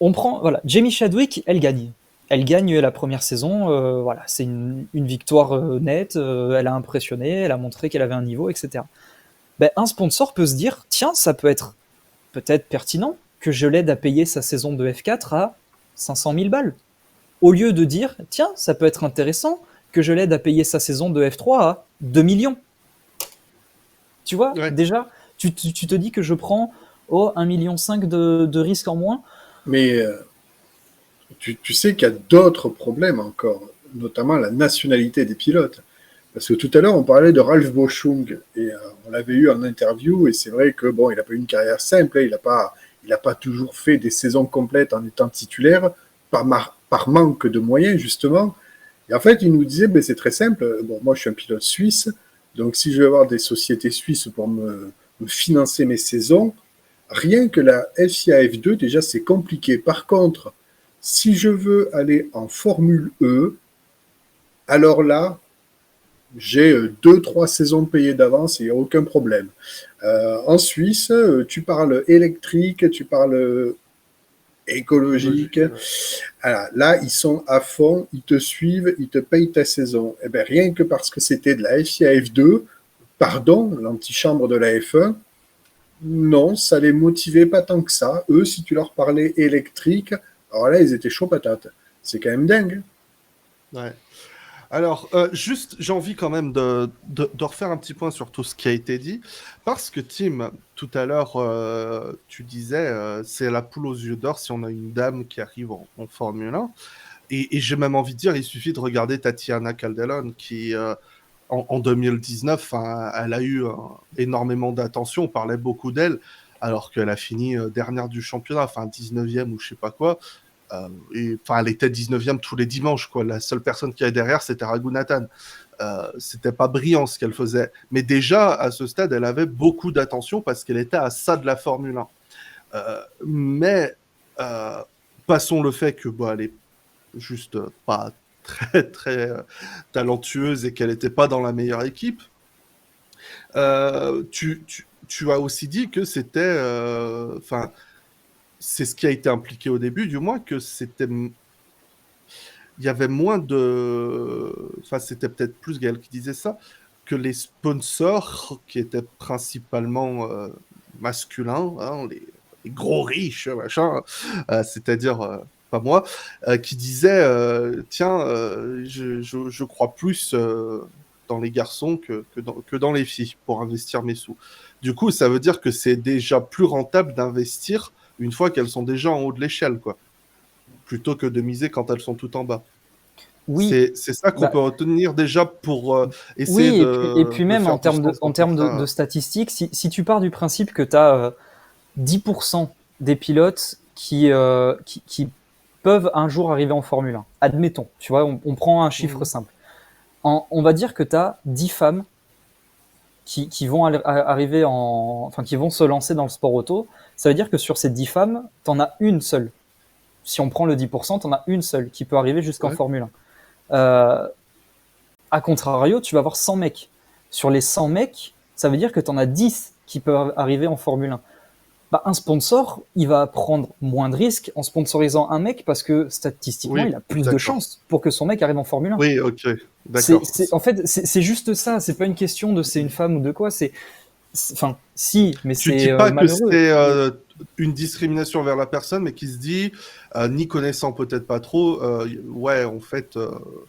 on prend, Jamie Chadwick, elle gagne. Elle gagne la première saison, c'est une victoire nette, elle a impressionné, elle a montré qu'elle avait un niveau, etc. Un sponsor peut se dire, tiens, ça peut être peut-être pertinent que je l'aide à payer sa saison de F4 à 500 000 balles. Au lieu de dire, tiens, ça peut être intéressant que je l'aide à payer sa saison de F3 à 2 millions. Tu vois, déjà, tu te dis que je prends 1,5 million de risque en moins. Mais tu sais qu'il y a d'autres problèmes encore, notamment la nationalité des pilotes. Parce que tout à l'heure, on parlait de Ralph Boschung, et on l'avait eu en interview, et c'est vrai que bon, il n'a pas eu une carrière simple, il n'a pas toujours fait des saisons complètes en étant titulaire, par manque de moyens, justement. Et en fait, il nous disait, c'est très simple, bon, moi je suis un pilote suisse, donc si je veux avoir des sociétés suisses pour me financer mes saisons, rien que la FIA F2, déjà c'est compliqué. Par contre, si je veux aller en Formule E, alors là, j'ai 2-3 saisons payées d'avance et il n'y a aucun problème. En Suisse, tu parles électrique, tu parles écologique. Alors, là, ils sont à fond, ils te suivent, ils te payent ta saison. Et bien, rien que parce que c'était de la FIA F2, pardon, l'antichambre de la F1, non, ça les motivait pas tant que ça. Eux, si tu leur parlais électrique, alors là, ils étaient chauds patates. C'est quand même dingue. Ouais. Alors, juste, j'ai envie quand même de refaire un petit point sur tout ce qui a été dit, parce que Tim, tout à l'heure, tu disais, c'est la poule aux yeux d'or si on a une dame qui arrive en Formule 1, et j'ai même envie de dire, il suffit de regarder Tatiana Caldelon, qui, en 2019, elle a eu énormément d'attention, on parlait beaucoup d'elle, alors qu'elle a fini dernière du championnat, 19e ou je sais pas quoi. Elle était 19e tous les dimanches, quoi. La seule personne qui est derrière, c'était Raghunathan. C'était pas brillant ce qu'elle faisait. Mais déjà, à ce stade, elle avait beaucoup d'attention parce qu'elle était à ça de la Formule 1. Mais passons le fait que elle est juste pas très, très talentueuse et qu'elle n'était pas dans la meilleure équipe. Tu as aussi dit que c'était... c'est ce qui a été impliqué au début, du moins, que c'était... Il y avait moins de... c'était peut-être plus Gaël qui disait ça. que les sponsors, qui étaient principalement masculins, hein, les gros riches, machin, c'est-à-dire pas moi, qui disaient tiens, je crois plus dans les garçons que dans les filles pour investir mes sous. Du coup, ça veut dire que c'est déjà plus rentable d'investir une fois qu'elles sont déjà en haut de l'échelle, quoi, plutôt que de miser quand elles sont tout en bas. Oui, C'est ça qu'on bah, peut retenir déjà pour essayer oui, et puis de même faire en du termes sens dans tout ça. de statistiques, si tu pars du principe que tu as 10% des pilotes qui peuvent un jour arriver en Formule 1, admettons, tu vois, on prend un chiffre simple. On va dire que tu as 10 femmes qui vont arriver enfin, qui vont se lancer dans le sport auto. Ça veut dire que sur ces 10 femmes, tu en as une seule. Si on prend le 10%, tu en as une seule qui peut arriver jusqu'en Ouais. Formule 1. A contrario, tu vas avoir 100 mecs. Sur les 100 mecs, ça veut dire que tu en as 10 qui peuvent arriver en Formule 1. Bah, un sponsor, il va prendre moins de risques en sponsorisant un mec parce que statistiquement, Oui, il a plus de d'accord. chances pour que son mec arrive en Formule 1. Oui, ok, d'accord. En fait, c'est juste ça. C'est pas une question de c'est une femme ou de quoi. Enfin, si, mais Tu dis c'est pas que malheureux. c'est une discrimination vers la personne, mais qui se dit, n'y connaissant peut-être pas trop, ouais, en fait,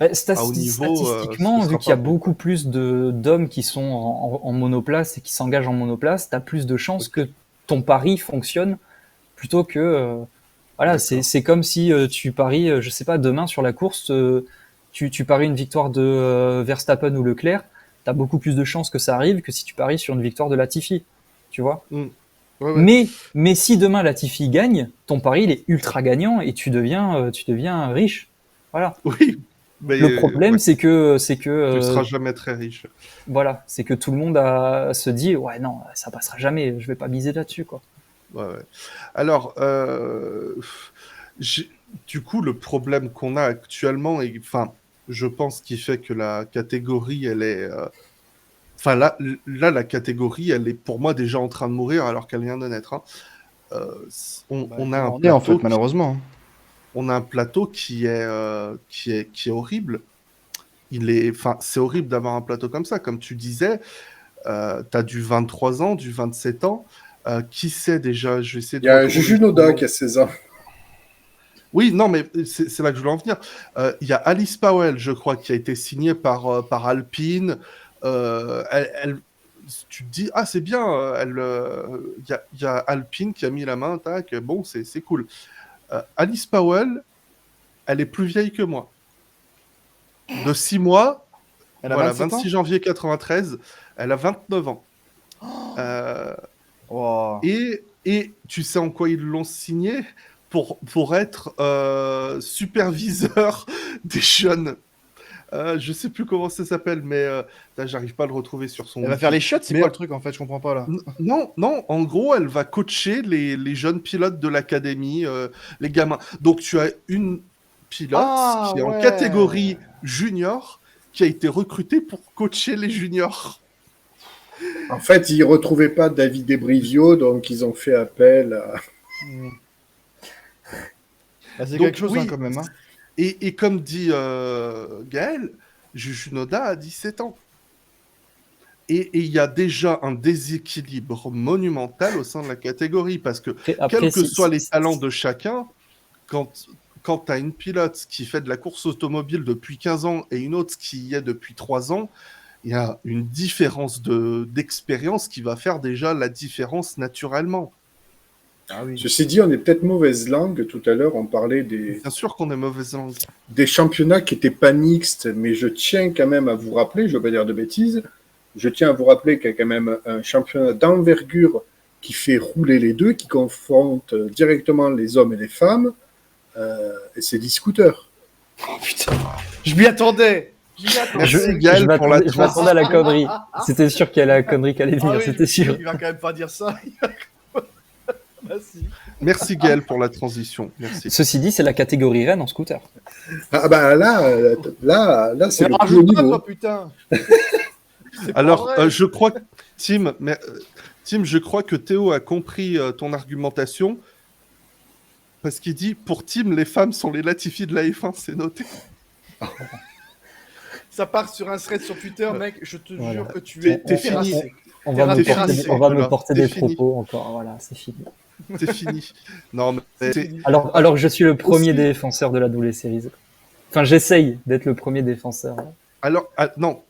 Bah, à haut niveau, statistiquement, ce vu sera qu'il y a pas bon. beaucoup plus d'hommes qui sont en monoplace et qui s'engagent en monoplace, tu as plus de chances Ok. que ton pari fonctionne plutôt que. Voilà, D'accord. c'est comme si tu paries, je sais pas, demain sur la course, tu paries une victoire de Verstappen ou Leclerc, tu as beaucoup plus de chances que ça arrive que si tu paries sur une victoire de Latifi, tu vois. Ouais, ouais. Mais si demain Latifi gagne, ton pari il est ultra gagnant et tu deviens riche. Voilà. Oui, mais Le problème, ouais, c'est que, tu seras jamais très riche. voilà, c'est que tout le monde se dit, ouais, non, ça passera jamais, je vais pas miser là-dessus, quoi. Ouais, ouais. Alors, j'ai- du coup, le problème qu'on a actuellement, et enfin, je pense qui fait que la catégorie, elle est, enfin la catégorie, elle est pour moi déjà en train de mourir alors qu'elle vient de naître, hein. On a un On est en fait, plateau malheureusement. on a un plateau qui est horrible. Enfin, c'est horrible d'avoir un plateau comme ça. Comme tu disais, tu as du 23 ans, du 27 ans. Qui sait déjà? Je vais essayer Il de y a retrouver Juju son Noda nom. qui a 16 ans. Oui, non, mais c'est là que je voulais en venir. Il y a Alice Powell, je crois, qui a été signée par Alpine. Tu te dis, ah, c'est bien, il y a Alpine qui a mis la main, tac, bon, c'est cool. Alice Powell, elle est plus vieille que moi. De 6 mois, Elle a voilà, 27 ans 26 janvier 93, elle a 29 ans. Euh, Wow. et tu sais en quoi ils l'ont signé pour être superviseur des jeunes. Je sais plus comment ça s'appelle, mais là, j'arrive pas à le retrouver sur son Elle va wiki. faire les shots, c'est Mais- quoi le truc en fait? Je comprends pas là. Non, non, en gros, elle va coacher les jeunes pilotes de l'académie, les gamins. Donc, tu as une pilote Ah, qui est en ouais. catégorie junior, qui a été recrutée pour coacher les juniors. En fait, ils ne retrouvaient pas David Debrivio, donc ils ont fait appel à... Bah, c'est Donc, quelque chose oui, hein, quand même. Hein. Et comme dit Gaël, Juju Noda a 17 ans. Et il y a déjà un déséquilibre monumental au sein de la catégorie, parce que Après, quels que soient les talents de chacun, quand tu as une pilote qui fait de la course automobile depuis 15 ans et une autre qui y est depuis 3 ans, il y a une différence d'expérience qui va faire déjà la différence naturellement. Ah oui. Ceci dit, on est peut-être mauvaise langue. Tout à l'heure, on parlait Bien sûr qu'on est mauvaise langue. des championnats qui n'étaient pas mixtes, mais je tiens quand même à vous rappeler, je ne veux pas dire de bêtises, je tiens à vous rappeler qu'il y a quand même un championnat d'envergure qui fait rouler les deux, qui confronte directement les hommes et les femmes, et c'est l'e-scooter. Oh putain. Je m'y attendais. Merci, Gaël, pour la je m'attendais à la connerie. C'était sûr qu'il y a la connerie qui allait venir, Ah oui, c'était sûr. Il va quand même pas dire ça. Merci. Merci Gaël pour la transition. Merci. Ceci dit, c'est la catégorie reine en scooter. Ah bah là, c'est Mais le plus haut rajoute pas, niveau. toi, putain. C'est pas Alors, vrai. je crois que Tim, je crois que Théo a compris ton argumentation parce qu'il dit pour Tim, les femmes sont les Latifi de la F1, c'est noté. Ça part sur un thread sur Twitter, mec. Je te Voilà. jure que tu T'es- es t'es fini. terrassé. On va T'es me terrassé, porter, on va me voilà. porter C'est des fini. propos encore. Voilà, c'est fini. C'est fini. Non, mais c'est- Alors que je suis le premier Aussi- défenseur de la double série. Enfin, j'essaye d'être le premier défenseur. alors, non.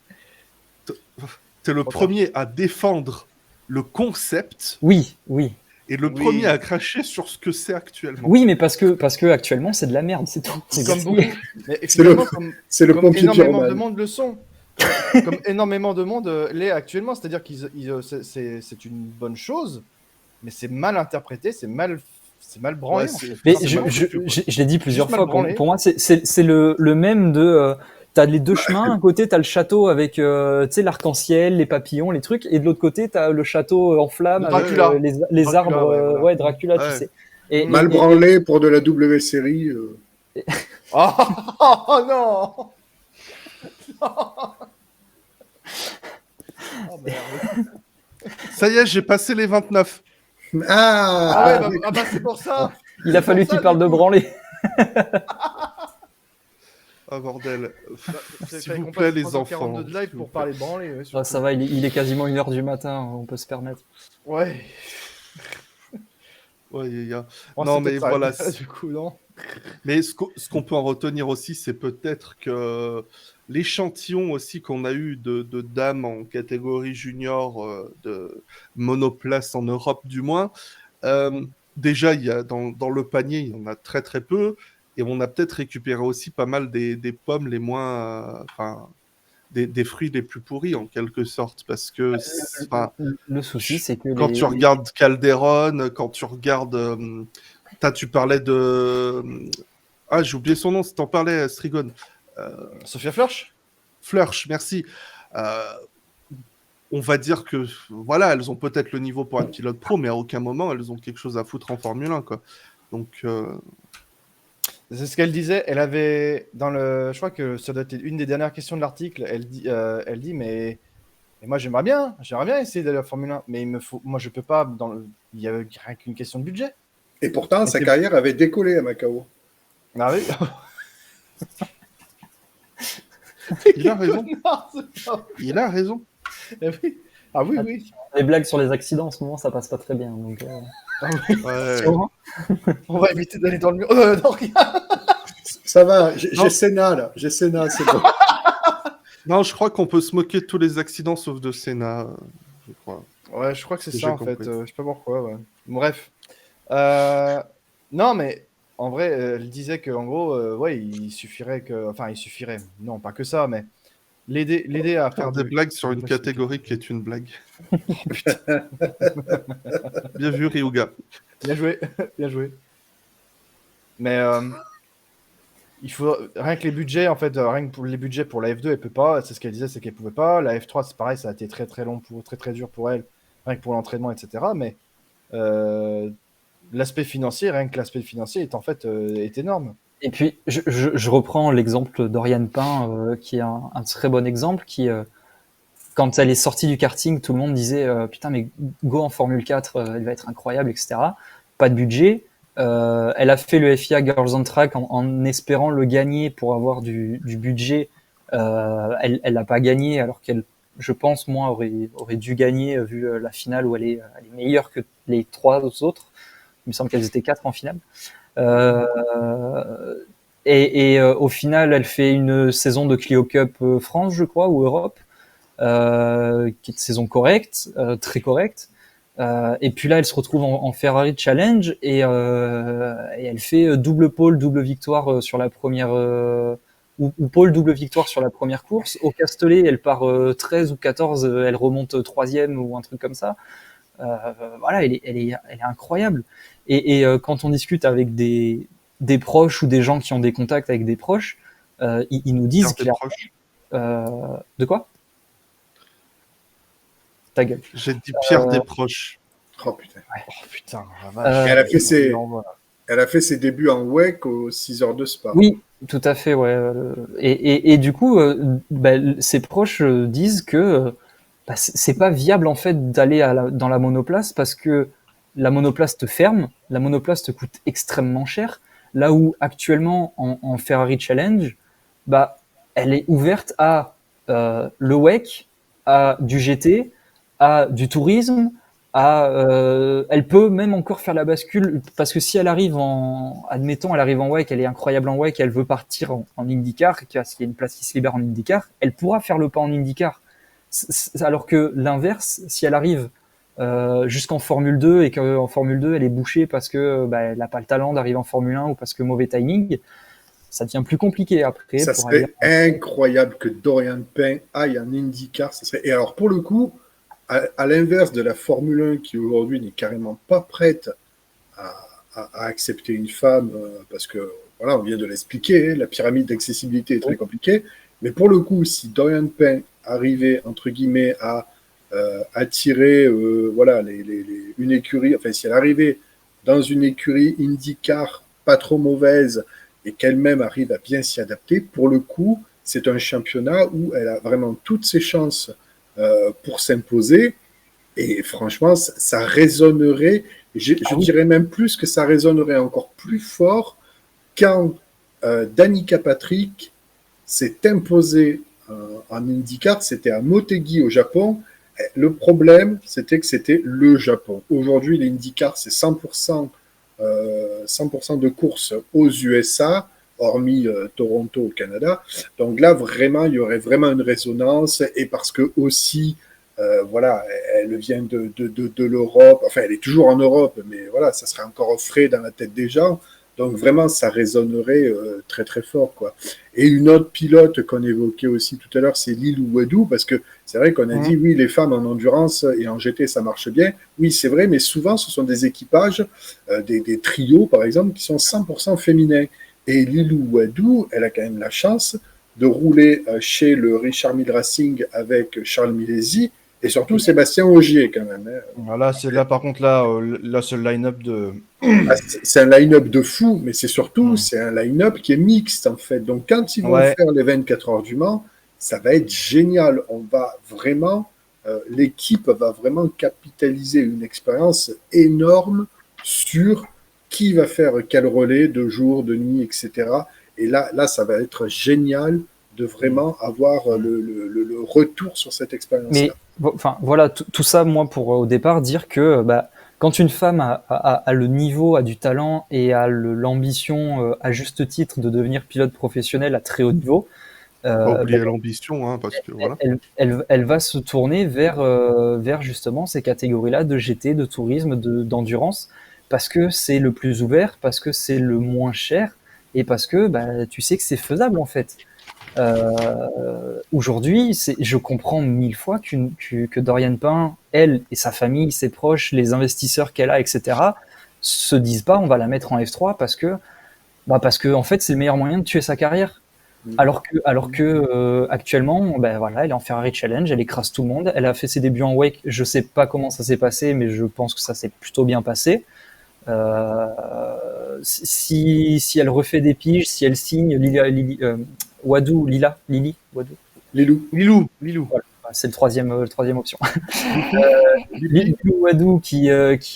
T'es le premier à défendre le concept Oui, oui. et le Oui. premier à cracher sur ce que c'est actuellement. Oui, mais parce que actuellement, c'est de la merde, c'est tout. C'est Comme gaspillé. beaucoup. Mais C'est finalement, comme, C'est le comme pompier énormément de pyromane. monde le sont. Comme énormément de monde l'est actuellement. C'est-à-dire que c'est une bonne chose, mais c'est mal interprété, c'est mal branlé. Ouais, en fait. Mais Enfin, c'est je, mal je, foutu, quoi. je l'ai dit plusieurs mal fois. branlé. Pour moi, c'est le même de. T'as les deux chemins. Un côté, t'as le château avec tu sais, l'arc-en-ciel, les papillons, les trucs, et de l'autre côté, t'as le château en flammes avec Dracula. les Dracula, arbres. ouais, voilà. Ouais, Dracula, Ouais. tu sais. Et, Mal branlé pour de la W série. Oh non. Oh, merde. Ça y est, j'ai passé les 29. Ah Ah, ouais, bah c'est pour ça. il a fallu pour ça, qu'il parle du de coup. branler. Ah, bordel. S'il S'il vous plaît, les enfants. de live s'il vous pour plaît. parler de branler. Ouais, Ah, surtout. ça va, il est quasiment 1h du matin, on peut se permettre. Ouais. Ouais, Bon, Non, c'est mais peut-être ça, voilà, ça, du coup, non. Mais ce qu'on peut en retenir aussi, c'est peut-être que l'échantillon aussi qu'on a eu de dames en catégorie junior, de monoplace en Europe du moins, déjà il y a dans le panier, il y en a très très peu, et on a peut-être récupéré aussi pas mal des pommes les moins, enfin, des fruits les plus pourris en quelque sorte, parce que enfin, Le souci, c'est que quand tu regardes Calderon, quand tu regardes, tu parlais de, ah, j'ai oublié son nom, si t'en parlais, Strigon. Sophia Flörsch. Flörsch, merci. On va dire que, voilà, elles ont peut-être le niveau pour être pilote pro, mais à aucun moment, elles ont quelque chose à foutre en Formule 1, quoi. Donc, C'est ce qu'elle disait. Elle avait dans le, je crois que ça doit être une des dernières questions de l'article. Elle dit, mais moi j'aimerais bien essayer d'aller à la Formule 1, mais il me faut, moi je peux pas. Il y a rien qu'une question de budget. et pourtant, sa c'est- carrière avait décollé à Macao. Ah oui. il a raison. Non, c'est pas- Il a raison. Eh oui. Ah oui, oui. les blagues sur les accidents en ce moment, ça passe pas très bien. Donc, Ah oui. Ouais. On va éviter d'aller dans le mur. Non, rien. Ça va, j'ai Non. Senna là. J'ai Senna, c'est bon. Non, je crois qu'on peut se moquer de tous les accidents sauf de Senna, je crois. Ouais, je crois que c'est J'ai ça en fait. compris. Je sais pas pourquoi. Ouais. Bref. Non, mais en vrai, elle disait qu'en gros, ouais, il suffirait que. Enfin, il suffirait. Non, pas que ça, mais l'aider à Faire faire des du- blagues sur une Ouais, catégorie qui est une blague. Bien vu, Ryuga. Bien joué, bien joué. Mais il faut rien que les budgets, en fait, rien que pour les budgets pour la F2, elle peut pas. C'est ce qu'elle disait, c'est qu'elle pouvait pas. La F3, c'est pareil, ça a été très très long, très très dur pour elle, rien que pour l'entraînement, etc. Mais l'aspect financier, rien que l'aspect financier est en fait est énorme. Et puis, je reprends l'exemple d'Oriane Pain, qui est un très bon exemple, qui, quand elle est sortie du karting, tout le monde disait putain, mais go en Formule 4, elle va être incroyable, etc. Pas de budget. Elle a fait le FIA Girls on Track en espérant le gagner pour avoir du budget. Elle l'a pas gagné, alors qu'elle, je pense, moi, aurait dû gagner vu la finale où elle est meilleure que les trois autres. Il me semble qu'elles étaient 4 en finale. Au final, elle fait une saison de Clio Cup France, je crois, ou Europe, qui est une saison correcte, très correcte. Et puis là, elle se retrouve en Ferrari Challenge et elle fait double pole, double victoire sur la première, ou pole, double victoire sur la première course. Au Castellet, elle part 13 ou 14, elle remonte 3e ou un truc comme ça. Voilà, elle est incroyable. Et quand on discute avec des proches ou des gens qui ont des contacts avec des proches, ils nous disent Pierre clairement. Desproges. De quoi? Ta gueule. J'ai dit Pierre Desproges. Oh putain. Oh putain, la vache. Elle a fait ses- Voilà. Elle a fait ses débuts en WEC aux 6 heures de Spa. Oui, tout à fait, ouais. Et du coup, ses proches disent que c'est pas viable en fait d'aller dans la monoplace parce que la monoplace te ferme, la monoplace te coûte extrêmement cher. Là où actuellement en Ferrari Challenge, elle est ouverte à le WEC, à du GT, à du tourisme, elle peut même encore faire la bascule, parce que si elle arrive admettons, elle arrive en WEC, elle est incroyable en WEC, elle veut partir en IndyCar, s'il y a une place qui se libère en IndyCar, elle pourra faire le pas en IndyCar. Alors que l'inverse, si elle arrive jusqu'en Formule 2 et qu'en Formule 2 elle est bouchée parce que elle n'a pas le talent d'arriver en Formule 1 ou parce que mauvais timing, ça devient plus compliqué après. Ça serait incroyable que Dorian Pain aille en IndyCar. Et alors, pour le coup, à l'inverse de la Formule 1 qui aujourd'hui n'est carrément pas prête à accepter une femme, parce que, voilà, on vient de l'expliquer, la pyramide d'accessibilité est très compliquée. Mais pour le coup, si Dorian Pain arrivait, entre guillemets, à attirer voilà, une écurie, enfin, si elle arrivait dans une écurie IndyCar pas trop mauvaise, et qu'elle-même arrive à bien s'y adapter, pour le coup, c'est un championnat où elle a vraiment toutes ses chances pour s'imposer. Et franchement, ça résonnerait, je dirais même plus que ça résonnerait encore plus fort quand Danica Patrick s'est imposée en IndyCar. C'était à Motegi au Japon. Le problème, c'était que c'était le Japon. Aujourd'hui, l'IndyCar, c'est 100% de courses aux USA, hormis Toronto au Canada. Donc là, vraiment, il y aurait vraiment une résonance. Et parce que aussi, voilà, elle vient de l'Europe. Enfin, elle est toujours en Europe, mais voilà, ça serait encore frais dans la tête des gens. Donc vraiment, ça résonnerait très très fort, quoi. Et une autre pilote qu'on évoquait aussi tout à l'heure, c'est Lilou Wadou, parce que c'est vrai qu'on a dit, oui, les femmes en endurance et en GT, ça marche bien. Oui, c'est vrai, mais souvent, ce sont des équipages, des trios, par exemple, qui sont 100% féminins. Et Lilou Wadou, elle a quand même la chance de rouler chez le Richard Mille Racing avec Charles Milesi, et surtout Sébastien Ogier, quand même. Hein. Voilà, c'est là, par contre, là c'est le line-up de... C'est un line-up de fou, mais c'est surtout, c'est un line-up qui est mixte, en fait. Donc, quand ils vont faire les 24 heures du Mans, ça va être génial. On va vraiment, l'équipe va vraiment capitaliser une expérience énorme sur qui va faire quel relais de jour, de nuit, etc. Et là, ça va être génial de vraiment avoir le retour sur cette expérience-là. Mais enfin, voilà, tout ça, moi, pour au départ dire que quand une femme a le niveau, a du talent et a l'ambition, à juste titre, de devenir pilote professionnel à très haut niveau, pas oublier l'ambition, hein, parce que voilà. Elle va se tourner vers justement ces catégories-là de GT, de tourisme, d'endurance, parce que c'est le plus ouvert, parce que c'est le moins cher et parce que tu sais que c'est faisable en fait. Aujourd'hui, je comprends 1000 fois que Dorian Pain, elle et sa famille, ses proches, les investisseurs qu'elle a, etc., se disent pas on va la mettre en F3 parce que en fait c'est le meilleur moyen de tuer sa carrière. Alors que actuellement, voilà, elle est en Ferrari Challenge, elle écrase tout le monde, elle a fait ses débuts en WEC, je sais pas comment ça s'est passé, mais je pense que ça s'est plutôt bien passé. Si elle refait des piges, si elle signe Lili Wadou. Lilou. Voilà, c'est le troisième option. Lilou Wadou qui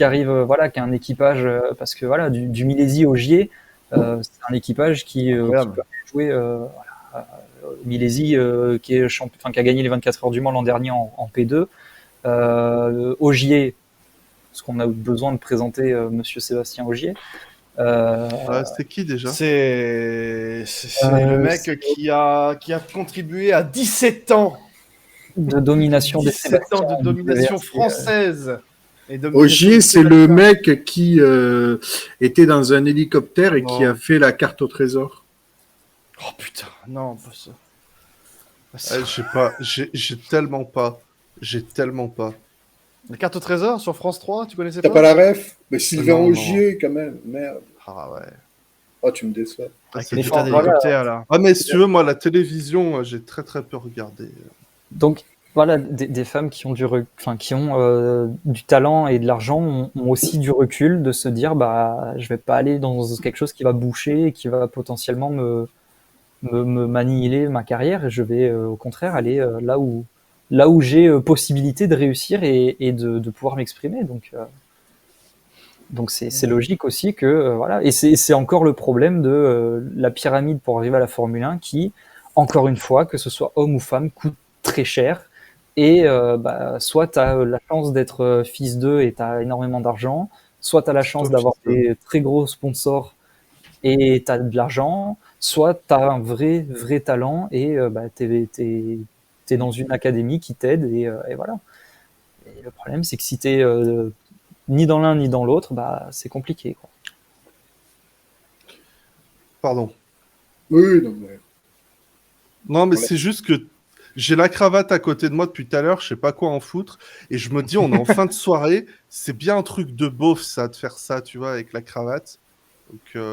arrive, voilà, qui a un équipage, parce que voilà, du Milesi au Gier, c'est un équipage qui peut jouer. Milesi qui a gagné les 24 heures du Mans l'an dernier en P2. Ogier, parce qu'on a besoin de présenter Monsieur Sébastien Ogier. C'est qui déjà? C'est le mec qui a contribué à 17 ans de domination des 17 ans de domination française. Ogier, c'est le mec qui était dans un hélicoptère et qui a fait la carte au trésor. Oh putain, non, pas ça. J'ai tellement pas. La carte au trésor sur France 3, tu connaissais pas? T'as pas la ref? Mais Sylvain Ogier, quand même, merde. Ah ouais. Oh, tu me déçois. Avec les putains d'hélicoptères, là. Ah, mais si tu veux, moi, la télévision, j'ai très très peu regardé. Donc, voilà, des femmes qui ont du talent et de l'argent ont aussi du recul de se dire, je vais pas aller dans quelque chose qui va boucher et qui va potentiellement me m'annihiler ma carrière, et je vais au contraire aller là où j'ai possibilité de réussir et de pouvoir m'exprimer. Donc c'est logique aussi que voilà, et c'est encore le problème de la pyramide pour arriver à la Formule 1 qui, encore une fois, que ce soit homme ou femme, coûte très cher. Et soit tu as la chance d'être fils d'eux et tu as énormément d'argent, soit tu as la chance d'avoir des très gros sponsors et tu as de l'argent, soit tu as un vrai talent et tu es dans une académie qui t'aide et voilà. Et le problème, c'est que si tu es ni dans l'un ni dans l'autre, c'est compliqué, quoi. Pardon. Oui, non, mais... Non, mais c'est juste que j'ai la cravate à côté de moi depuis tout à l'heure, je sais pas quoi en foutre, et je me dis, on est en fin de soirée, c'est bien un truc de beauf, ça, de faire ça, tu vois, avec la cravate. Donc,